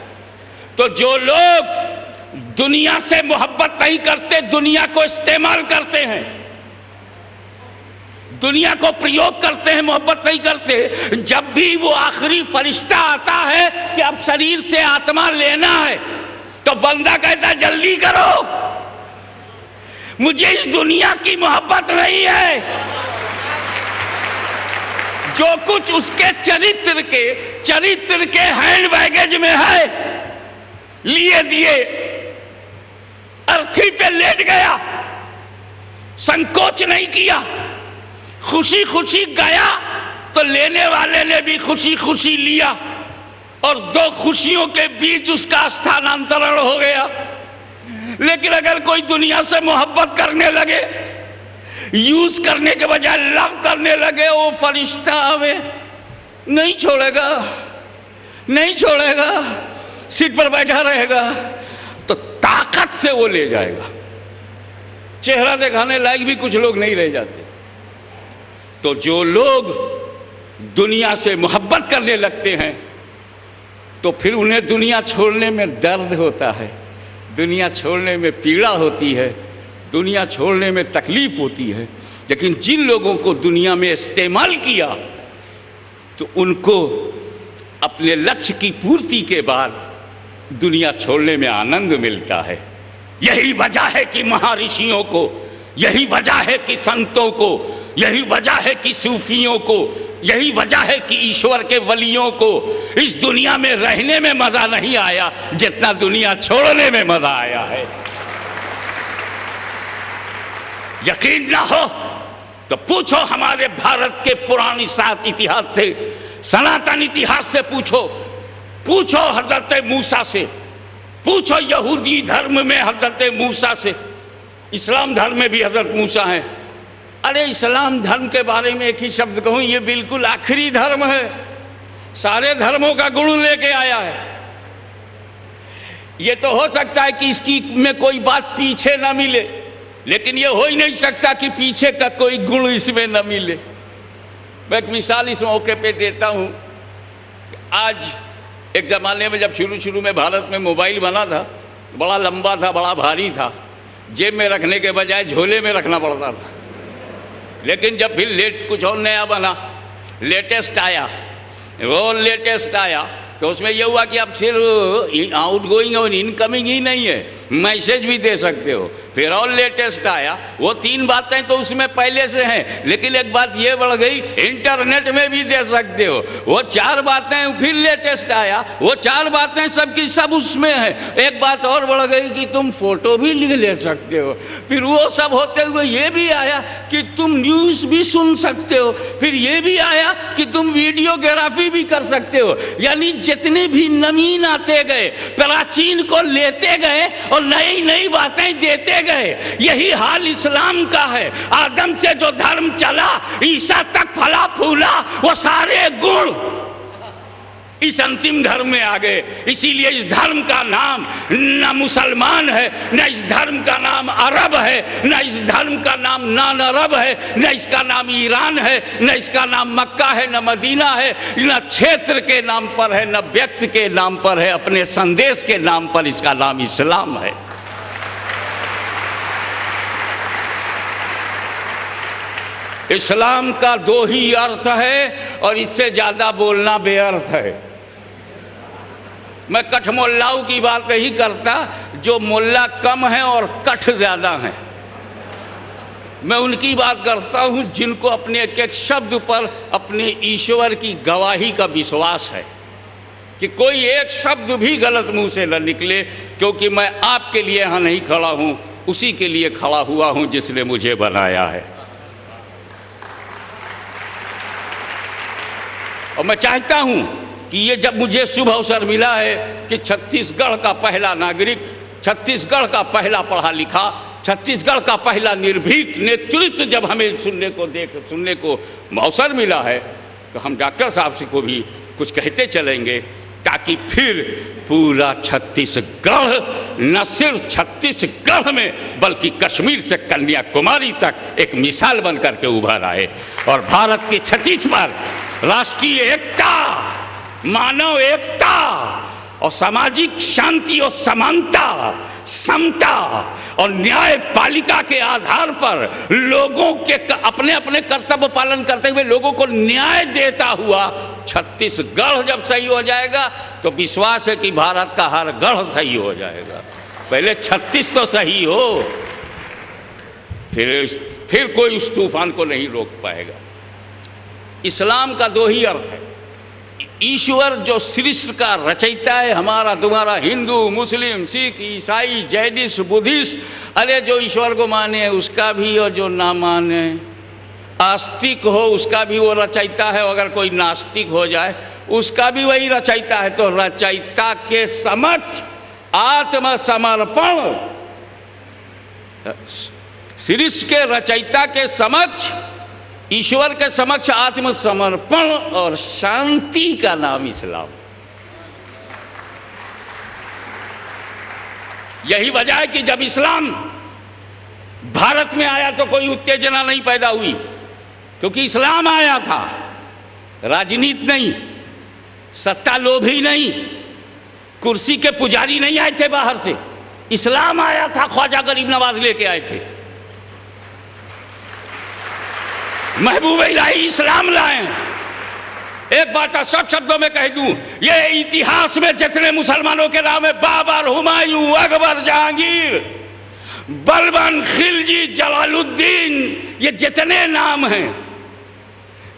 तो जो लोग दुनिया से मोहब्बत नहीं करते, दुनिया को इस्तेमाल करते हैं, दुनिया को प्रयोग करते हैं, मोहब्बत नहीं करते, जब भी वो आखिरी फरिश्ता आता है कि अब शरीर से आत्मा लेना है, तो बंदा कहता है जल्दी करो, मुझे इस दुनिया की मोहब्बत नहीं है। जो कुछ उसके चरित्र के हैंड बैगेज में है, लिए दिए, अर्थी पे लेट गया, संकोच नहीं किया, खुशी खुशी गया, तो लेने वाले ने भी खुशी खुशी लिया, और दो खुशियों के बीच उसका स्थानांतरण हो गया। लेकिन अगर कोई दुनिया से मोहब्बत करने लगे, यूज करने के बजाय लव करने लगे, वो फरिश्ता हमें नहीं छोड़ेगा, नहीं छोड़ेगा, सीट पर बैठा रहेगा, तो ताकत से वो ले जाएगा। चेहरा दिखाने लायक भी कुछ लोग नहीं रह जाते। तो जो लोग दुनिया से मोहब्बत करने लगते हैं, तो फिर उन्हें दुनिया छोड़ने में दर्द होता है, दुनिया छोड़ने में पीड़ा होती है, दुनिया छोड़ने में तकलीफ होती है। लेकिन जिन लोगों को दुनिया में इस्तेमाल किया, तो उनको अपने लक्ष्य की पूर्ति के बाद दुनिया छोड़ने में आनंद मिलता है। यही वजह है कि महर्षियों को, यही वजह है कि संतों को, यही वजह है कि सूफियों को, यही वजह है कि ईश्वर के वलियों को इस दुनिया में रहने में मजा नहीं आया जितना दुनिया छोड़ने में मजा आया है। यकीन ना हो तो पूछो हमारे भारत के पुरानी सात इतिहास से, सनातन इतिहास से पूछो, पूछो हजरत मूसा से, पूछो यहूदी धर्म में हजरत मूसा से, इस्लाम धर्म में भी हजरत मूसा है। अरे इस्लाम धर्म के बारे में एक ही शब्द कहूँ, ये बिल्कुल आखिरी धर्म है, सारे धर्मों का गुण लेके आया है। ये तो हो सकता है कि इसकी में कोई बात पीछे ना मिले, लेकिन ये हो ही नहीं सकता कि पीछे का कोई गुण इसमें न मिले। मैं एक मिसाल इस मौके पे देता हूँ। आज एक ज़माने में जब शुरू में भारत में मोबाइल बना था, बड़ा लंबा था, बड़ा भारी था, जेब में रखने के बजाय झोले में रखना पड़ता था। लेकिन जब फिर लेट कुछ और नया बना, लेटेस्ट आया, वो लेटेस्ट आया तो उसमें यह हुआ कि अब सिर्फ आउट गोइंग और इनकमिंग ही नहीं है, मैसेज भी दे सकते हो। फिर और लेटेस्ट आया, वो 3 बातें तो उसमें पहले से हैं, लेकिन एक बात ये बढ़ गई, इंटरनेट में भी दे सकते हो। वो 4 बातें फिर लेटेस्ट आया, वो 4 बातें सबकी सब उसमें है। एक बात और बढ़ गई कि तुम फोटो भी लिख ले सकते हो। फिर वो सब होते हुए ये भी आया कि तुम न्यूज़ भी सुन सकते हो। फिर ये भी आया कि तुम वीडियोग्राफी भी कर सकते हो। यानी जितने भी नवीन आते गए, प्राचीन को लेते गए और नई नई बातें देते गए। यही हाल इस्लाम का है। आदम से जो धर्म चला, ईसा तक फला फूला, वो सारे गुण इस अंतिम धर्म में आ गए। इसीलिए इस धर्म का नाम न मुसलमान है, न इस धर्म का नाम अरब है, न इस धर्म का नाम नॉन अरब है, न इसका नाम ईरान है, न इसका नाम मक्का है, न मदीना है, न क्षेत्र के नाम पर है, न व्यक्ति के नाम पर है, अपने संदेश के नाम पर इसका नाम इस्लाम है। इस्लाम का 2 ही अर्थ है और इससे ज़्यादा बोलना बेअर्थ है। मैं कठ मोल्लाओं की बात नहीं करता, जो मोल्ला कम है और कठ ज़्यादा है। मैं उनकी बात करता हूँ जिनको अपने एक एक शब्द पर अपने ईश्वर की गवाही का विश्वास है कि कोई एक शब्द भी गलत मुंह से न निकले, क्योंकि मैं आपके लिए यहाँ नहीं खड़ा हूँ, उसी के लिए खड़ा हुआ हूँ जिसने मुझे बनाया है। और मैं चाहता हूं कि ये जब मुझे शुभ अवसर मिला है कि छत्तीसगढ़ का पहला नागरिक, छत्तीसगढ़ का पहला पढ़ा लिखा, छत्तीसगढ़ का पहला निर्भीक नेतृत्व जब हमें सुनने को अवसर मिला है, तो हम डॉक्टर साहब से को भी कुछ कहते चलेंगे, ताकि फिर पूरा छत्तीसगढ़ न सिर्फ छत्तीसगढ़ में बल्कि कश्मीर से कन्याकुमारी तक एक मिसाल बन करके उभर आए और भारत की क्षितिज पर राष्ट्रीय एकता, मानव एकता और सामाजिक शांति और समानता, समता और न्यायपालिका के आधार पर लोगों के अपने अपने कर्तव्य पालन करते हुए लोगों को न्याय देता हुआ छत्तीसगढ़ जब सही हो जाएगा तो विश्वास है कि भारत का हर गढ़ सही हो जाएगा। पहले 36 तो सही हो, फिर कोई उस तूफान को नहीं रोक पाएगा। इस्लाम का 2 ही अर्थ है। ईश्वर जो सृष्टि का रचयिता है, हमारा तुम्हारा हिंदू, मुस्लिम, सिख, ईसाई, जैनिस, बुद्धिस्ट, अरे जो ईश्वर को माने उसका भी और जो ना माने, आस्तिक हो उसका भी वो रचयिता है, अगर कोई नास्तिक हो जाए उसका भी वही रचयिता है। तो रचयिता के समक्ष आत्मसमर्पण, सृष्टि के रचयिता के समक्ष, ईश्वर के समक्ष आत्मसमर्पण और शांति का नाम इस्लाम। यही वजह है कि जब इस्लाम भारत में आया तो कोई उत्तेजना नहीं पैदा हुई, क्योंकि इस्लाम आया था, राजनीति नहीं, सत्ता लोभी नहीं, कुर्सी के पुजारी नहीं आए थे बाहर से, इस्लाम आया था, ख्वाजा गरीब नवाज लेके आए थे, महबूब इलाही इस्लाम लाए। एक बात सब शब्दों में कह दूं, ये इतिहास में जितने मुसलमानों के नाम है, बाबर, हुमायूं, अकबर, जहांगीर, बलबन, खिलजी, जलालुद्दीन, ये जितने नाम हैं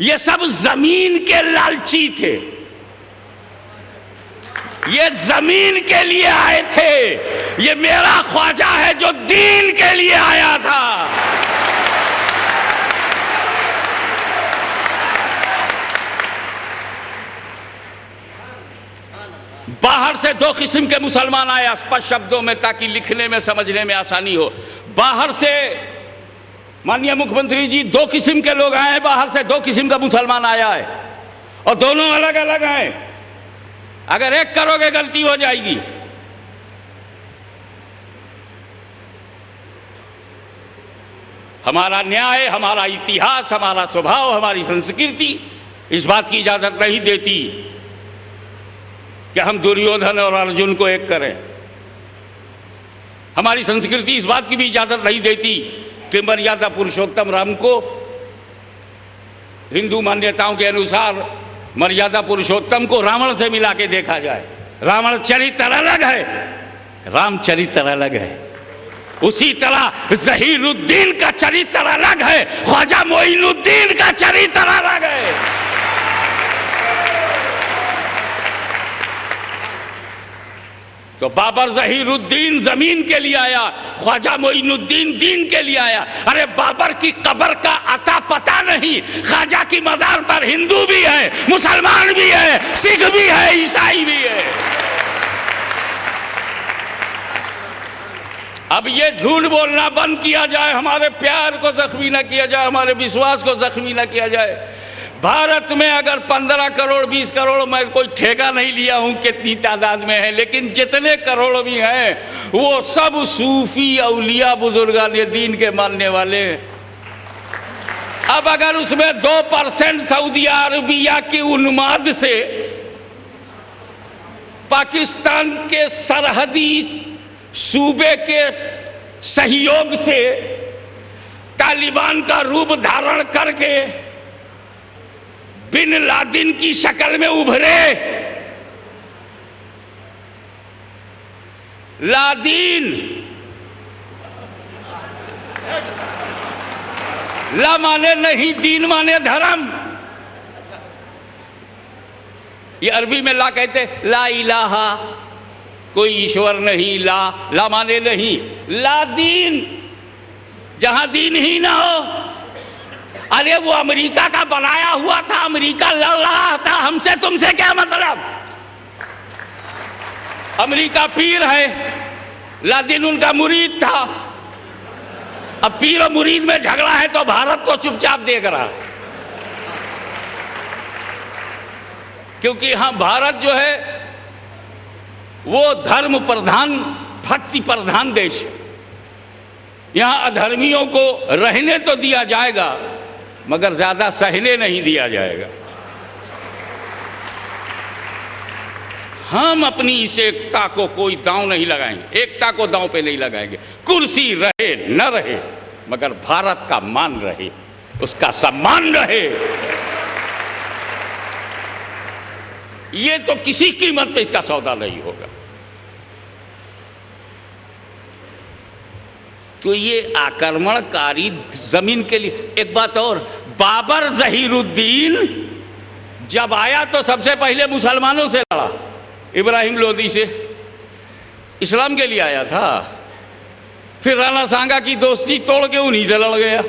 ये सब जमीन के लालची थे, ये जमीन के लिए आए थे। ये मेरा ख्वाजा है जो दीन के लिए आया था। बाहर से 2 किस्म के मुसलमान आए, स्पष्ट शब्दों में, ताकि लिखने में समझने में आसानी हो। बाहर से माननीय मुख्यमंत्री जी 2 किस्म के लोग आए हैं, बाहर से 2 किस्म का मुसलमान आया है और दोनों अलग अलग हैं। अगर एक करोगे गलती हो जाएगी। हमारा न्याय, हमारा इतिहास, हमारा स्वभाव, हमारी संस्कृति इस बात की इजाजत नहीं देती कि हम दुर्योधन और अर्जुन को एक करें। हमारी संस्कृति इस बात की भी इजाजत नहीं देती कि मर्यादा पुरुषोत्तम राम को हिंदू मान्यताओं के अनुसार मर्यादा पुरुषोत्तम को रावण से मिला के देखा जाए, रावण चरित्र अलग है, रामचरित्र अलग है। उसी तरह ज़हीरुद्दीन का चरित्र अलग है, ख्वाजा मोइनुद्दीन का चरित्र अलग है। तो बाबर ज़हीरुद्दीन जमीन के लिए आया, ख्वाजा मोइनुद्दीन दीन के लिए आया। अरे बाबर की कब्र का अता पता नहीं, ख्वाजा की मजार पर हिंदू भी है, मुसलमान भी है, सिख भी है, ईसाई भी है। अब ये झूठ बोलना बंद किया जाए, हमारे प्यार को जख्मी न किया जाए, हमारे विश्वास को जख्मी न किया जाए। भारत में अगर 15 करोड़ 20 करोड़, मैं कोई ठेका नहीं लिया हूं कितनी तादाद में है, लेकिन जितने करोड़ भी हैं वो सब सूफी औलिया बुजुर्गान दीन के मानने वाले हैं। अब अगर उसमें 2% सऊदी अरबिया की उन्माद से, पाकिस्तान के सरहदी सूबे के सहयोग से, तालिबान का रूप धारण करके बिन लादेन की शक्ल में उभरे, लादीन ला माने नहीं, दीन माने धर्म। ये अरबी में ला कहते, ला इलाहा, कोई ईश्वर नहीं, ला माने नहीं, ला दीन, जहां दीन ही ना हो। अरे वो अमेरिका का बनाया हुआ था, अमेरिका लड़ रहा था, हमसे तुमसे क्या मतलब। अमेरिका पीर है, लादीन उनका मुरीद था। अब पीर और मुरीद में झगड़ा है तो भारत तो चुपचाप देख रहा है, क्योंकि यहां भारत जो है वो धर्म प्रधान, भक्ति प्रधान देश है। यहां अधर्मियों को रहने तो दिया जाएगा मगर ज्यादा सहने नहीं दिया जाएगा। हम अपनी इस एकता को कोई दांव नहीं लगाएंगे, एकता को दांव पे नहीं लगाएंगे। कुर्सी रहे न रहे मगर भारत का मान रहे, उसका सम्मान रहे। ये तो किसी कीमत पे इसका सौदा नहीं होगा। तो ये आक्रमणकारी जमीन के लिए। एक बात और, बाबर ज़हीरुद्दीन जब आया तो सबसे पहले मुसलमानों से लड़ा, इब्राहिम लोदी से, इस्लाम के लिए आया था। फिर राणा सांगा की दोस्ती तोड़ के उन्हीं से लड़ गया।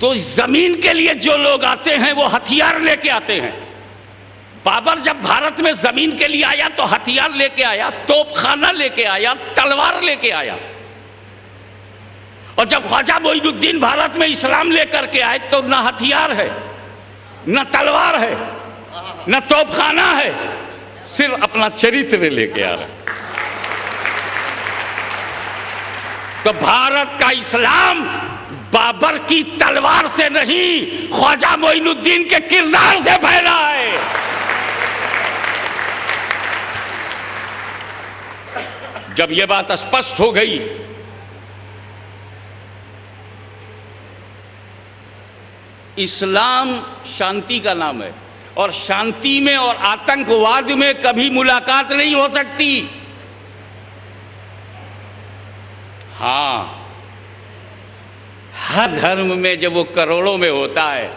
तो जमीन के लिए जो लोग आते हैं वो हथियार लेके आते हैं। बाबर जब भारत में जमीन के लिए आया तो हथियार लेके आया, तोपखाना लेके आया, तलवार लेके आया। और जब ख्वाजा मोइनुद्दीन भारत में इस्लाम लेकर के आए तो न हथियार है, न तलवार है, न तोपखाना है, सिर्फ अपना चरित्र लेके आ रहा है। तो भारत का इस्लाम बाबर की तलवार से नहीं, ख्वाजा मोइनुद्दीन के किरदार से फैला है। जब यह बात स्पष्ट हो गई, इस्लाम शांति का नाम है और शांति में और आतंकवाद में कभी मुलाकात नहीं हो सकती। हां, हर धर्म में जब वो करोड़ों में होता है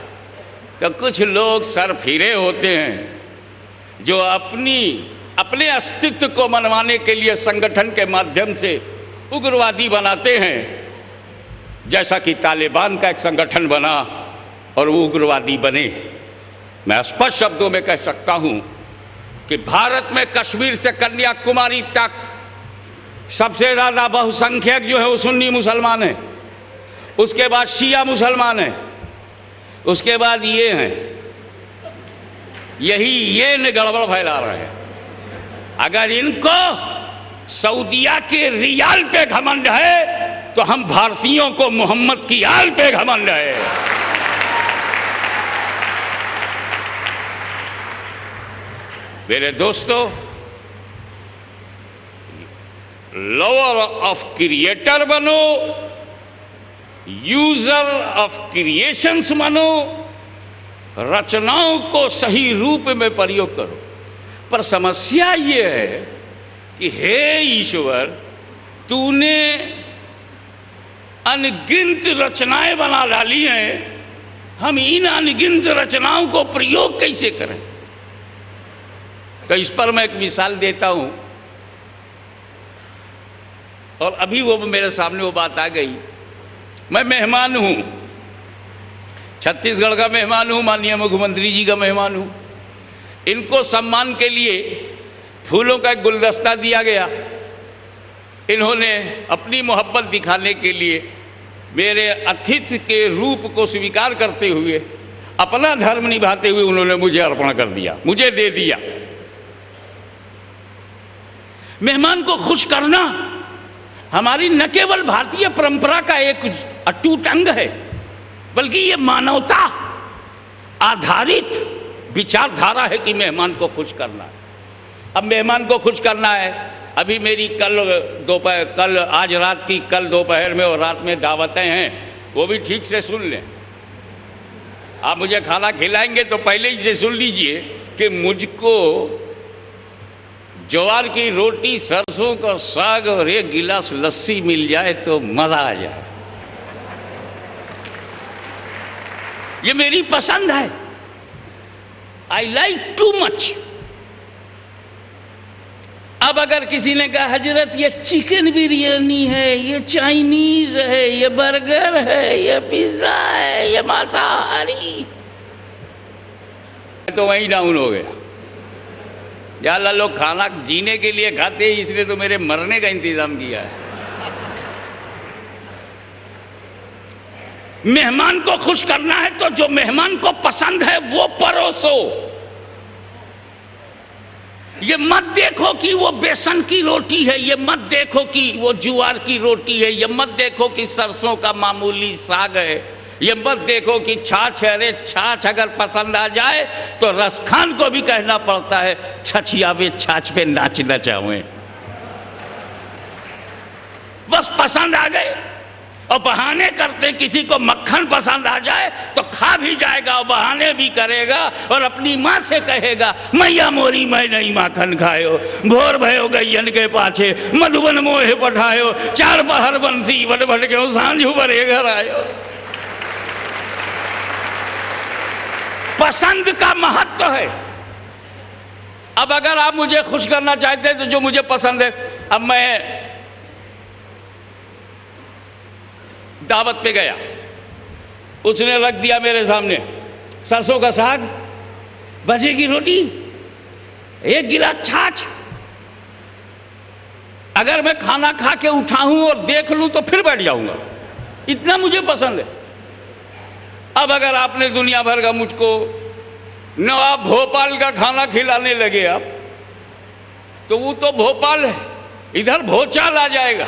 तो कुछ लोग सर फिरे होते हैं जो अपने अस्तित्व को मनवाने के लिए संगठन के माध्यम से उग्रवादी बनाते हैं। जैसा कि तालिबान का एक संगठन बना और वो उग्रवादी बने। मैं स्पष्ट शब्दों में कह सकता हूं कि भारत में कश्मीर से कन्याकुमारी तक सबसे ज़्यादा बहुसंख्यक जो है वो सुन्नी मुसलमान हैं, उसके बाद शिया मुसलमान हैं, उसके बाद ये हैं। ये ने गड़बड़ फैला रहे हैं। अगर इनको सऊदिया के रियाल पे घमंड है तो हम भारतीयों को मोहम्मद की आल पे घमंड है। मेरे दोस्तों, लवर ऑफ क्रिएटर बनो यूजर ऑफ क्रिएशंस मानो, रचनाओं को सही रूप में प्रयोग करो। पर समस्या ये है कि हे ईश्वर, तूने अनगिनत रचनाएं बना डाली हैं, हम इन अनगिनत रचनाओं को प्रयोग कैसे करें? तो इस पर मैं एक मिसाल देता हूं, और अभी वो मेरे सामने वो बात आ गई। मैं मेहमान हूं, छत्तीसगढ़ का मेहमान हूं, माननीय मुख्यमंत्री जी का मेहमान हूं। इनको सम्मान के लिए फूलों का एक गुलदस्ता दिया गया। इन्होंने अपनी मोहब्बत दिखाने के लिए मेरे अतिथि के रूप को स्वीकार करते हुए, अपना धर्म निभाते हुए उन्होंने मुझे अर्पण कर दिया, मुझे दे दिया। मेहमान को खुश करना हमारी न केवल भारतीय परंपरा का एक अटूट अंग है, बल्कि ये मानवता आधारित विचारधारा है कि मेहमान को खुश करना है। अब मेहमान को खुश करना है, अभी मेरी आज रात की, कल दोपहर में और रात में दावतें हैं, वो भी ठीक से सुन लें। आप मुझे खाना खिलाएंगे तो पहले ही से सुन लीजिए कि मुझको ज्वार की रोटी, सरसों का साग और एक गिलास लस्सी मिल जाए तो मजा आ जाए। ये मेरी पसंद है, आई लाइक टू मच। अब अगर किसी ने कहा हजरत ये चिकन बिरयानी है, ये चाइनीज है, ये बर्गर है, ये पिज्जा है, ये मांसाहारी, तो वहीं डाउन हो गया। या अल्लाह, लोग खाना जीने के लिए खाते हैं, इसलिए तो मेरे मरने का इंतजाम किया है। मेहमान को खुश करना है तो जो मेहमान को पसंद है वो परोसो। ये मत देखो कि वो बेसन की रोटी है, ये मत देखो कि वो ज्वार की रोटी है, ये मत देखो कि सरसों का मामूली साग है, ये मत देखो कि छाछ है। अरे छाछ अगर पसंद आ जाए तो रसखान को भी कहना पड़ता है, छछियावे छाछ पे नाच नचावे। बस पसंद आ गए और बहाने करते, किसी को मक्खन पसंद आ जाए तो खा भी जाएगा और बहाने भी करेगा और अपनी माँ से कहेगा, मैया मोरी मैं नहीं माखन खायो, भोर भयो गैयन के पाछे, मधुबन मोहे पठायो, चार पहर बंसी बट बट के सांझ भरे घर आयो। पसंद का महत्व है। अब अगर आप मुझे खुश करना चाहते हैं तो जो मुझे पसंद है, अब मैं दावत पे गया, उसने रख दिया मेरे सामने सरसों का साग, भजे की रोटी, एक गिलास छाछ। अगर मैं खाना खा के उठाऊं और देख लूं तो फिर बैठ जाऊंगा, इतना मुझे पसंद है। अब अगर आपने दुनिया भर का मुझको नवाब भोपाल का खाना खिलाने लगे आप, तो वो तो भोपाल है, इधर भोचाल आ जाएगा।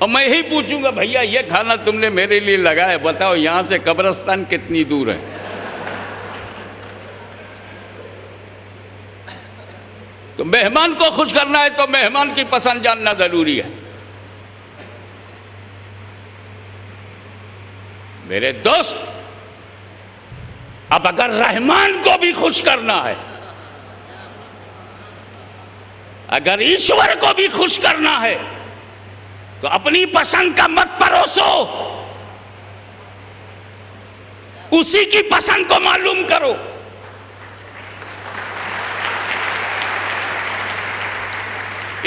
और मैं ही पूछूंगा, भैया ये खाना तुमने मेरे लिए लगाया, बताओ यहां से कब्रिस्तान कितनी दूर है? तो मेहमान को खुश करना है तो मेहमान की पसंद जानना जरूरी है। मेरे दोस्त, अब अगर रहमान को भी खुश करना है, अगर ईश्वर को भी खुश करना है, तो अपनी पसंद का मत परोसो, उसी की पसंद को मालूम करो।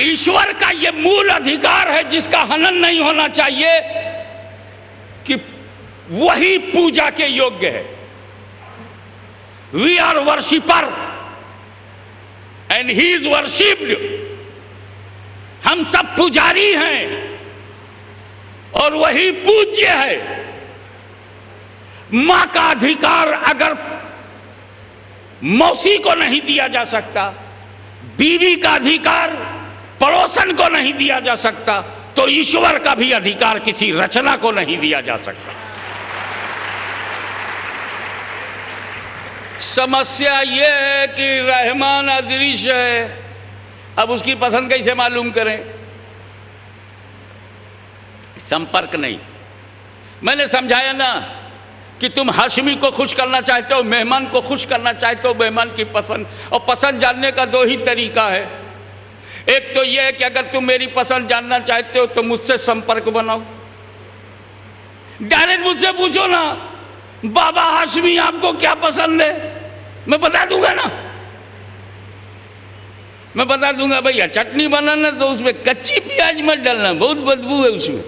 ईश्वर का यह मूल अधिकार है जिसका हनन नहीं होना चाहिए कि वही पूजा के योग्य है। We are worshipper and he is worshipped. हम सब पुजारी हैं और वही पूज्य है। मां का अधिकार अगर मौसी को नहीं दिया जा सकता, बीवी का अधिकार पड़ोसन को नहीं दिया जा सकता, तो ईश्वर का भी अधिकार किसी रचना को नहीं दिया जा सकता। समस्या यह है कि रहमान अदृश्य है। अब उसकी पसंद कैसे मालूम करें? संपर्क नहीं। मैंने समझाया ना कि तुम हाशमी को खुश करना चाहते हो, मेहमान को खुश करना चाहते हो, मेहमान की पसंद, और पसंद जानने का दो ही तरीका है। एक तो यह है कि अगर तुम मेरी पसंद जानना चाहते हो तो मुझसे संपर्क बनाओ, डायरेक्ट मुझसे पूछो ना, बाबा हाशमी आपको क्या पसंद है, मैं बता दूंगा ना, मैं बता दूंगा। भैया चटनी बनाना तो उसमें कच्ची प्याज मत डालना, बहुत बदबू है उसमें,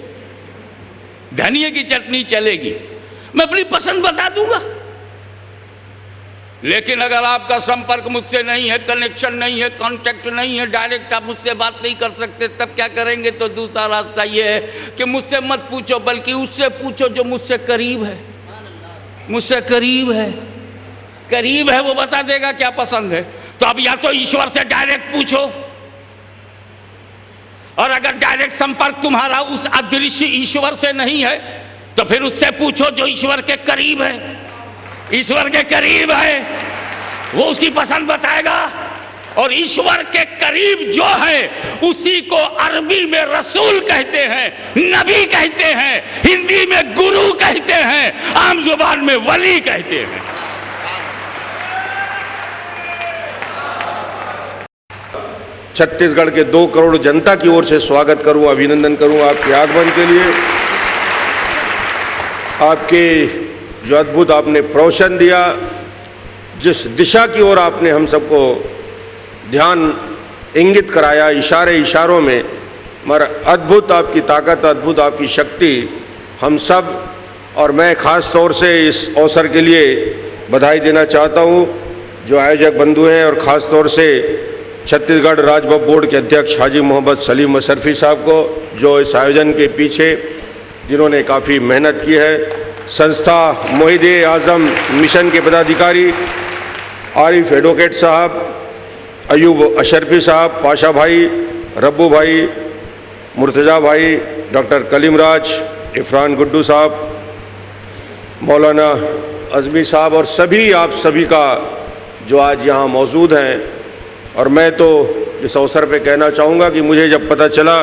धनिया की चटनी चलेगी, मैं अपनी पसंद बता दूंगा। लेकिन अगर आपका संपर्क मुझसे नहीं है, कनेक्शन नहीं है, कांटेक्ट नहीं है, डायरेक्ट आप मुझसे बात नहीं कर सकते, तब क्या करेंगे? तो दूसरा रास्ता ये है कि मुझसे मत पूछो, बल्कि उससे पूछो जो मुझसे करीब है, मुझसे करीब है, करीब है, वो बता देगा क्या पसंद है। तो अब या तो ईश्वर से डायरेक्ट पूछो, और अगर डायरेक्ट संपर्क तुम्हारा उस अदृश्य ईश्वर से नहीं है तो फिर उससे पूछो जो ईश्वर के करीब है, ईश्वर के करीब है, वो उसकी पसंद बताएगा। और ईश्वर के करीब जो है उसी को अरबी में रसूल कहते हैं, नबी कहते हैं, हिंदी में गुरु कहते हैं, आम जुबान में वली कहते हैं। छत्तीसगढ़ के 2 करोड़ जनता की ओर से स्वागत करूं, अभिनंदन करूं आपके आगमन के लिए। आपके जो अद्भुत आपने प्रवचन दिया, जिस दिशा की ओर आपने हम सबको ध्यान इंगित कराया इशारों में, मगर अद्भुत आपकी ताकत, अद्भुत आपकी शक्ति, हम सब और मैं खास तौर से इस अवसर के लिए बधाई देना चाहता हूं जो आयोजक बंधु हैं, और ख़ास तौर से छत्तीसगढ़ राज्य वक्फ बोर्ड के अध्यक्ष हाजी मोहम्मद सलीम मशरफी साहब को, जो इस आयोजन के पीछे जिन्होंने काफ़ी मेहनत की है, संस्था मोहिदे आज़म मिशन के पदाधिकारी आरिफ एडवोकेट साहब, अयूब अशरफी साहब, पाशा भाई, रब्बू भाई, मुर्तज़ा भाई, डॉक्टर कलीम राज, इरफान गुड्डू साहब, मौलाना अज़मी साहब, और सभी आप सभी का जो आज यहाँ मौजूद हैं। और मैं तो इस अवसर पे कहना चाहूँगा कि मुझे जब पता चला,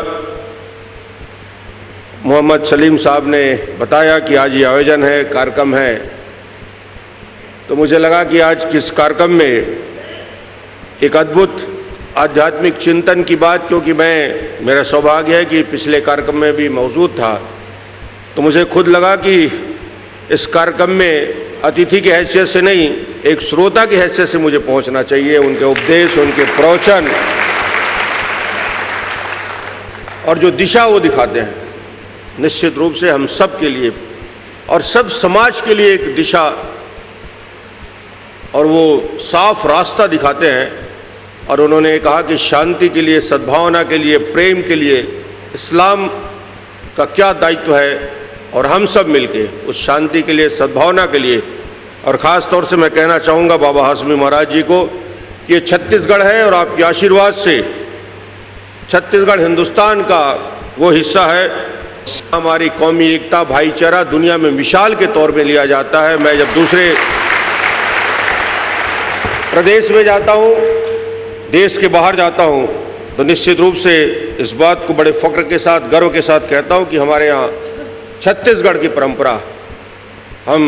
मोहम्मद सलीम साहब ने बताया कि आज ये आयोजन है, कार्यक्रम है, तो मुझे लगा कि आज किस कार्यक्रम में एक अद्भुत आध्यात्मिक चिंतन की बात, क्योंकि मेरा सौभाग्य है कि पिछले कार्यक्रम में भी मौजूद था, तो मुझे खुद लगा कि इस कार्यक्रम में अतिथि की हैसियत से नहीं, एक श्रोता की हैसियत से मुझे पहुंचना चाहिए। उनके उपदेश, उनके प्रवचन और जो दिशा वो दिखाते हैं, निश्चित रूप से हम सब के लिए और सब समाज के लिए एक दिशा और वो साफ रास्ता दिखाते हैं। और उन्होंने कहा कि शांति के लिए, सद्भावना के लिए, प्रेम के लिए इस्लाम का क्या दायित्व है, और हम सब मिलके उस शांति के लिए, सद्भावना के लिए। और ख़ास तौर से मैं कहना चाहूँगा बाबा हाशमी महाराज जी को कि ये छत्तीसगढ़ है, और आपके आशीर्वाद से छत्तीसगढ़ हिंदुस्तान का वो हिस्सा है। हमारी कौमी एकता, भाईचारा दुनिया में मिसाल के तौर पे लिया जाता है। मैं जब दूसरे प्रदेश में जाता हूँ, देश के बाहर जाता हूँ, तो निश्चित रूप से इस बात को बड़े फ़ख्र के साथ, गर्व के साथ कहता हूँ कि हमारे यहाँ छत्तीसगढ़ की परंपरा, हम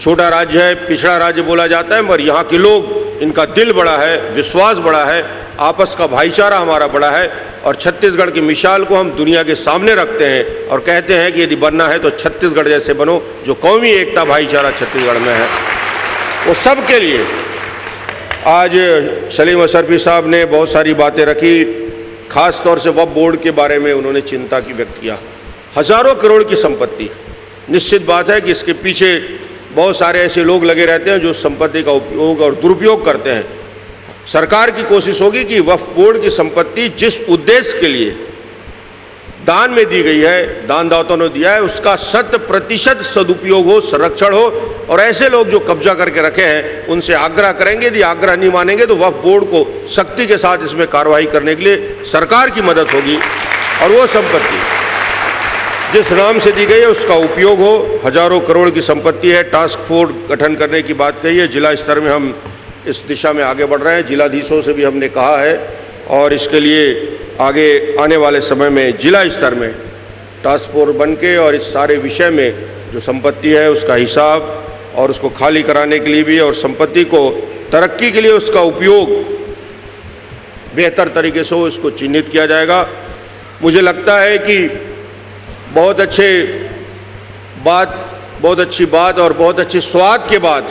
छोटा राज्य है, पिछड़ा राज्य बोला जाता है, मगर यहाँ के लोग, इनका दिल बड़ा है, विश्वास बड़ा है, आपस का भाईचारा हमारा बड़ा है, और छत्तीसगढ़ की मिसाल को हम दुनिया के सामने रखते हैं और कहते हैं कि यदि बनना है तो छत्तीसगढ़ जैसे बनो। जो कौमी एकता, भाईचारा छत्तीसगढ़ में है, वो सब के लिए। आज सलीम अशरफी साहब ने बहुत सारी बातें रखी, खास तौर से वक्फ बोर्ड के बारे में उन्होंने चिंता की व्यक्त किया। हज़ारों करोड़ की संपत्ति, निश्चित बात है कि इसके पीछे बहुत सारे ऐसे लोग लगे रहते हैं जो संपत्ति का उपयोग और दुरुपयोग करते हैं। सरकार की कोशिश होगी कि वक्फ बोर्ड की संपत्ति जिस उद्देश्य के लिए दान में दी गई है, दान दाताओं ने दिया है, उसका 100% सदुपयोग हो, संरक्षण हो। और ऐसे लोग जो कब्जा करके रखे हैं उनसे आग्रह करेंगे, यदि आग्रह नहीं मानेंगे तो वक्फ बोर्ड को सख्ती के साथ इसमें कार्रवाई करने के लिए सरकार की मदद होगी, और वो संपत्ति जिस नाम से दी गई है उसका उपयोग हो। हज़ारों करोड़ की संपत्ति है। टास्क फोर्स गठन करने की बात कही है, जिला स्तर में हम इस दिशा में आगे बढ़ रहे हैं, जिलाधीशों से भी हमने कहा है, और इसके लिए आगे आने वाले समय में जिला स्तर में टास्क फोर्स बन के और इस सारे विषय में जो संपत्ति है उसका हिसाब और उसको खाली कराने के लिए भी और संपत्ति को तरक्की के लिए उसका उपयोग बेहतर तरीके से हो, इसको चिन्हित किया जाएगा। मुझे लगता है कि बहुत अच्छी बात और बहुत अच्छे स्वाद के बाद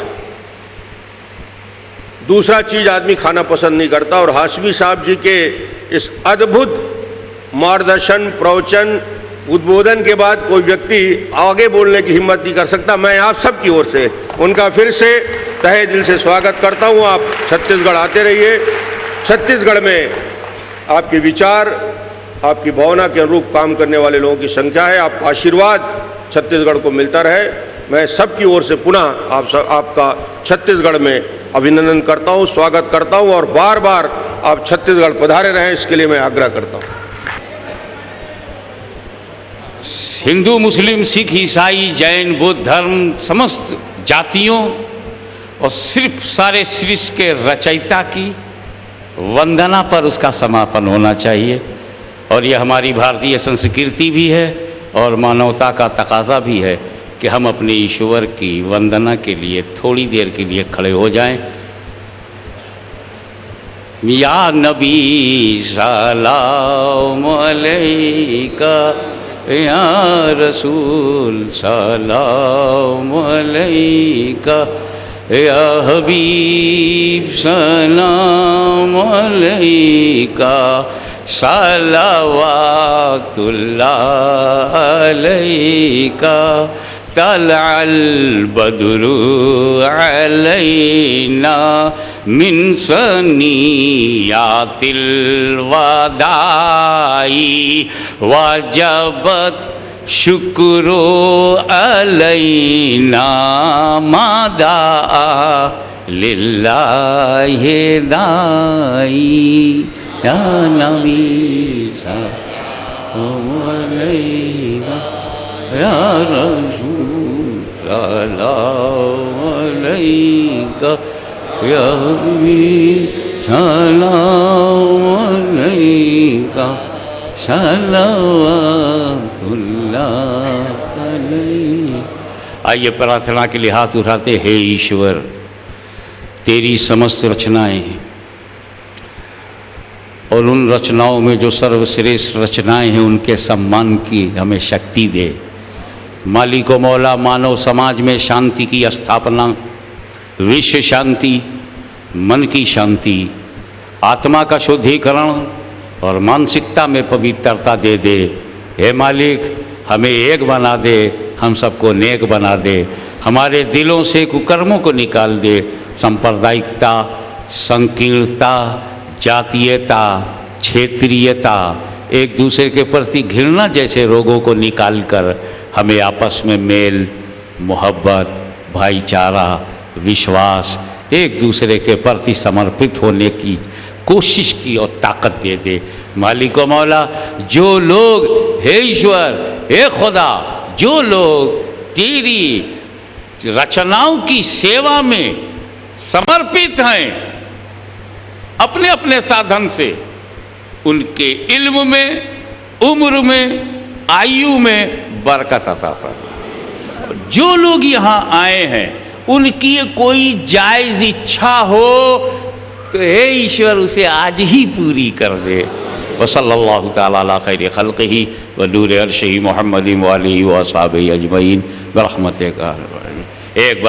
दूसरा चीज़ आदमी खाना पसंद नहीं करता। और हाशमी साहब जी के इस अद्भुत मार्गदर्शन, प्रवचन, उद्बोधन के बाद कोई व्यक्ति आगे बोलने की हिम्मत नहीं कर सकता। मैं आप सब की ओर से उनका फिर से तहे दिल से स्वागत करता हूँ। आप छत्तीसगढ़ आते रहिए। छत्तीसगढ़ में आपके विचार, आपकी भावना के अनुरूप काम करने वाले लोगों की संख्या है। आपका आशीर्वाद छत्तीसगढ़ को मिलता रहे। मैं सबकी ओर से पुनः आपका छत्तीसगढ़ में अभिनंदन करता हूँ, स्वागत करता हूँ और बार बार आप छत्तीसगढ़ पधारे रहें, इसके लिए मैं आग्रह करता हूँ। हिंदू, मुस्लिम, सिख, ईसाई, जैन, बुद्ध धर्म समस्त जातियों और सिर्फ सारे सृष्टि के रचयिता की वंदना पर उसका समापन होना चाहिए। और यह हमारी भारतीय संस्कृति भी है और मानवता का तकाजा भी है कि हम अपने ईश्वर की वंदना के लिए थोड़ी देर के लिए खड़े हो जाएं। या नबी सलाम अलैका, या रसूल सलाम अलैका, या हबीब सलाम अलैका, सलावतुल्लाह अलैका, तलअल बद्रु अलैना मिन सनियातिल वदाई वजबत शुक्रो अलैना मादा लिल्लाहि दाई या नबी सलाम अलैका, या रसूल सलाम अलैका, या हबीब सलाम अलैका, सलावतुल्लाह अलैका। आइए प्रार्थना के लिए हाथ उठाते। हे ईश्वर, तेरी समस्त रचनाएं हैं और उन रचनाओं में जो सर्वश्रेष्ठ रचनाएं हैं उनके सम्मान की हमें शक्ति दे। मालिक व मौला, मानव समाज में शांति की स्थापना, विश्व शांति, मन की शांति, आत्मा का शुद्धिकरण और मानसिकता में पवित्रता दे दे। हे मालिक, हमें एक बना दे, हम सबको नेक बना दे, हमारे दिलों से कुकर्मों को निकाल दे। सांप्रदायिकता, संकीर्णता, जातीयता, क्षेत्रीयता, एक दूसरे के प्रति घृणा जैसे रोगों को निकालकर हमें आपस में मेल, मोहब्बत, भाईचारा, विश्वास, एक दूसरे के प्रति समर्पित होने की कोशिश की और ताकत दे दे। मालिक व मौला, जो लोग, हे ईश्वर, हे खुदा, जो लोग तेरी रचनाओं की सेवा में समर्पित हैं अपने अपने साधन से, उनके इल्म में, उम्र में, आयु में बरकत अता फरमा। जो लोग यहाँ आए हैं उनकी कोई जायज़ इच्छा हो तो हे ईश्वर उसे आज ही पूरी कर दे। वसल्लल्लाहु तआला अला खैरि खल्क़िही व नूरि अर्शिही मुहम्मदिन व आलिही व अस्हाबिही अजमईन बरहमतिका। एक बार